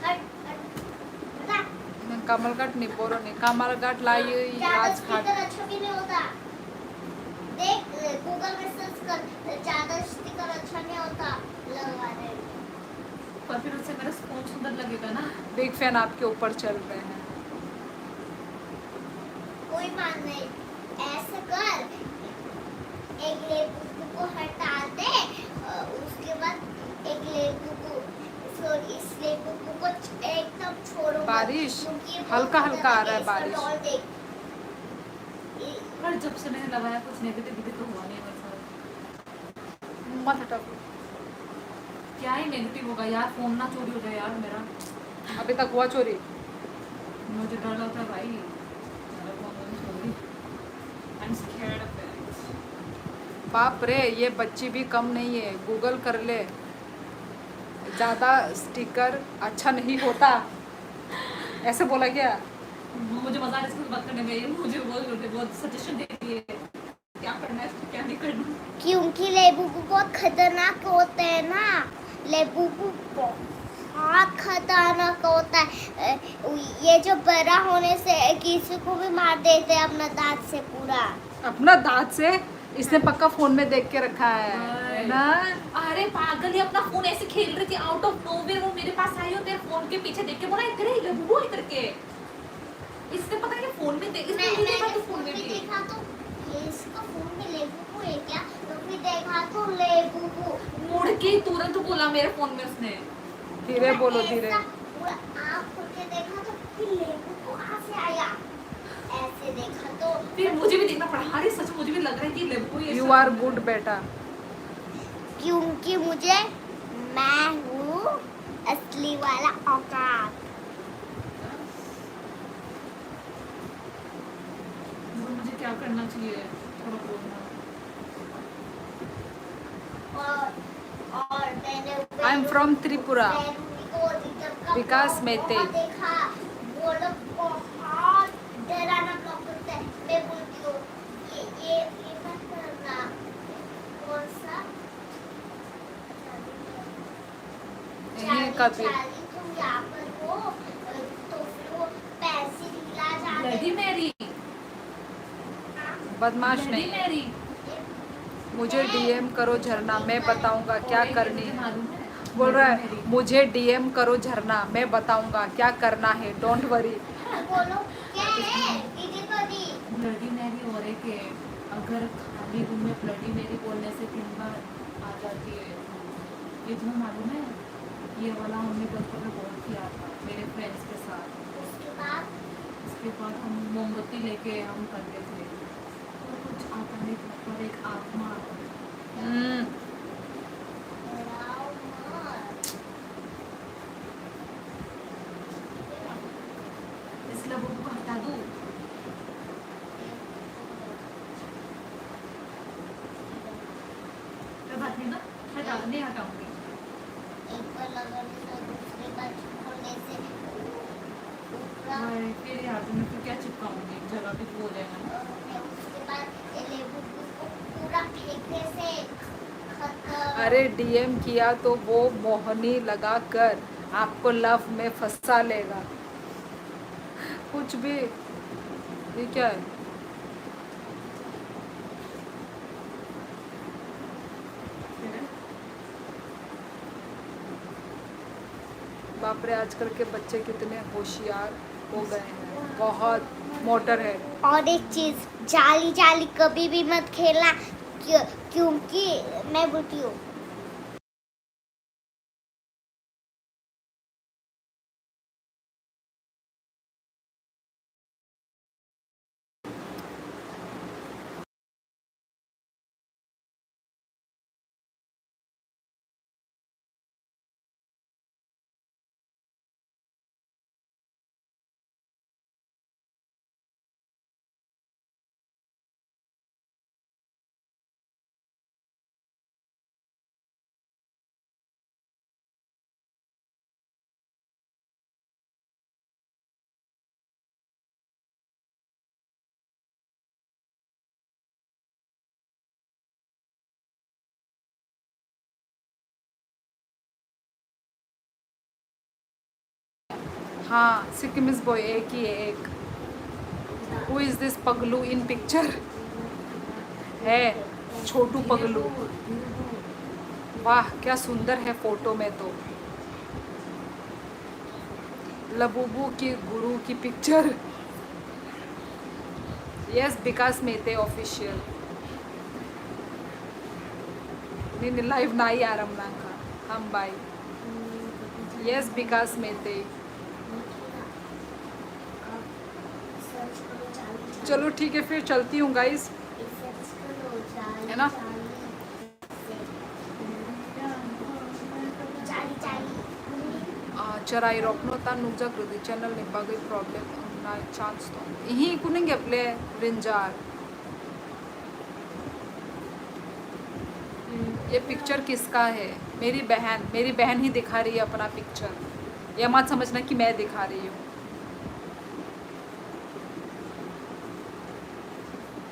हट हट बता कमलघाट नहीं बोरो नहीं कमलघाट लाई ज्यादा राजघाट स्पीकर अच्छा भी नहीं होता। देख गूगल में सर्च कर, ज्यादा स्पीकर अच्छा नहीं होता लगवा दे। पर फिर उससे मेरा फोन सुंदर लगेगा ना। बिग फैन आपके ऊपर चल रहे हैं कोई मान नहीं, ऐसा कर एक लेबू को हटा दे, उसके बाद एक लेबू को सॉरी इस लेबू को एकदम छोड़ो मत, बारिश क्योंकि ये हल्का बहुत हल्का आ रहा है इसका बारिश डॉल देख। पर जब से मैंने लगाया कुछ नेगेटिव तो हुआ नहीं मेरे साथ। मत हटाओ क्या ही नेगेटिव होगा यार, फोन ना चोरी हो जाए यार मेरा। अभी तक हुआ चोरी मुझे डर लगता है भाई, मेरा फोन नहीं चोरी। I'm scared of it. बाप रे ये बच्ची भी कम नहीं है गूगल कर ले ज्यादा स्टिकर अच्छा नहीं होता ऐसे बोला क्या मुझे मजा आ रहा है इसको बात करने में। ये मुझे बहुत सजेशन देती है क्या करना है क्या नहीं करना। क्योंकि लेबू बहुत खतरनाक होते हैं ना, लेबू बहुत खतरनाक होता है। ये जो बड़ा होने से किसी को भी मार देते हैं अपना दांत से पूरा। अपना दांत से इसने पक्का फोन में देख के रखा है ना अरे पागल, ये अपना फोन ऐसे खेल रही थी आउट ऑफ नोवेयर, वो मेरे पास आई और तेरे फोन के पीछे देख के बोला इधर ही वो इधर के। इसने पता है फोन में देख, इसने नहीं देखा तो फोन में भी देखा तो ये इसका फोन में लेबू को है क्या, तो फिर देखा तो लेबू को मुड़ के तुरंत बोला मेरे फोन में उसने। धीरे बोलो धीरे पूरा आँख खोल के देखा तो फिर लेबू को कहाँ से आया, ऐसे देखा तो फिर मुझे भी देखना पड़ा। अरे सच मुझे भी लग रहा है कि लेबू ये यू आर गुड बेटा क्योंकि मुझे मैं हूँ असली वाला औकात। मुझे क्या करना चाहिए थोड़ा बोलना। और मैंने आई एम फ्रॉम त्रिपुरा विकास मेहते। देखा वो लोग बहुत डराना ब्लॉग करते हैं। मैं बोलती हूँ ये मत करना। कौन सा यही कभी चाली तुम यहाँ पर हो तो फिर वो पैसे दिला जाते ब्लडी मैरी, बदमाश ब्लडी नहीं मैरी। मुझे डीएम करो झरना मैं बताऊंगा क्या करनी है मालूम है बोल रहा है मुझे डीएम करो झरना, मैं बताऊंगा क्या करना है, डोंट वरी। बोलो क्या है दीदी को दी। ब्लडी मैरी हो रहे के अगर खाली रूम में ब्लडी मैरी बोलने से 3 बार आ जाती है। ये तुम्हें मालूम है? ये वाला हमने बचपन में बहुत किया था मेरे फ्रेंड्स के साथ। उसके बाद हम मोमबत्ती लेके हम करते थे और कुछ आता नहीं था, पर एक आत्मा आता था। डराओ मत। इसलिए बुक को हटा दूँ। कोई बात नहीं ना, नहीं हटाऊंगी। एक बार लगाने से दूसरे बार खोलने से पूरा फिर यार तुम्हें फिर क्या चिपकाऊंगी, एक जगह पे वो हो जाएगा ना। उसके बाद ये लेबू को पूरा फेंकने से खत्म। अरे डीएम किया तो वो मोहनी लगा कर आपको लव में फंसा लेगा। कुछ भी। ये क्या है? बाप रे, आजकल के बच्चे कितने होशियार हो गए हैं, बहुत मोटर है। और एक चीज, जाली जाली कभी भी मत खेलना क्योंकि मैं बुटी हूँ। हाँ, सिक्किमिस बॉय एक ही है, एक। हु इज दिस पगलू इन पिक्चर? है छोटू पगलू। वाह क्या सुंदर है फोटो में तो। लबूबू की गुरु की पिक्चर। यस, विकास मेहते ऑफिशियल। नहीं लाइव ना ही आराम ना का हम बाई। यस विकास मेहते। चलो ठीक है, फिर चलती हूँ गाइस, है ना? चराई रोखनो ता नुजा कृति चैनल ने बागई प्रॉब्लेम ना चांस तो यही कुनेंगे अपने रिंजार। ये पिक्चर किसका है? मेरी बहन ही दिखा रही है अपना पिक्चर। ये मत समझना कि मैं दिखा रही हूँ।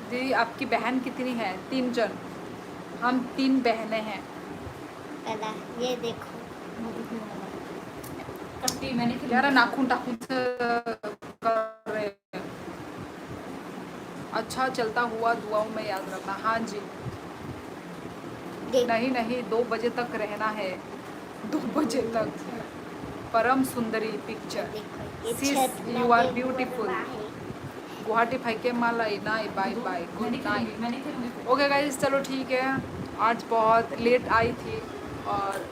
दीदी आपकी बहन कितनी है? 3 जन। हम 3 बहनें हैं। ये देखो कट्टी मैंने यार नाखून टाखून से कर रहे हैं। अच्छा चलता हुआ दुआओं में याद रखना। हाँ जी। नहीं 2 बजे तक रहना है, 2 बजे तक। Param Sundari picture. Sis you are beautiful. Guwahati फाइके मालाई नाई bye bye good night. Okay guys चलो ठीक है। आज बहुत लेट आई थी और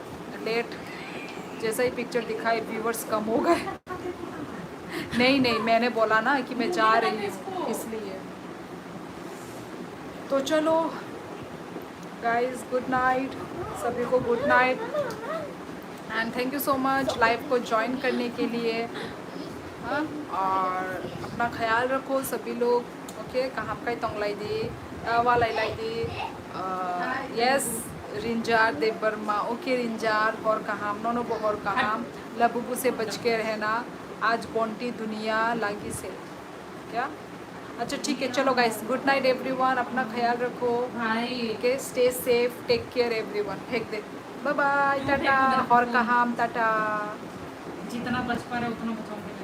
लेट जैसा ही पिक्चर दिखाई व्यूवर्स कम हो गए। नहीं मैंने बोला ना कि मैं जा रही हूँ इसलिए। तो चलो गाइस गुड नाइट, सभी को good night and thank you so much live को ज्वाइन करने के लिए। हाँ, और अपना ख्याल रखो सभी लोग। ओके कहाँ का तोंगलाई दी वाला दी यस रिंजार देव वर्मा। ओके रिंजार और कहाँ नोनो बोहर कहाँ लबुबू से बच के रहना। आज बोंटी दुनिया लागी से क्या? अच्छा ठीक है चलो गाइस गुड नाइट एवरीवन, अपना ख्याल रखो। Okay stay safe, take care everyone. फेंक दे, बाय बाय टाटा। और कहाँ टाटा। जितना बच पा रहे उतना बचाऊंगी।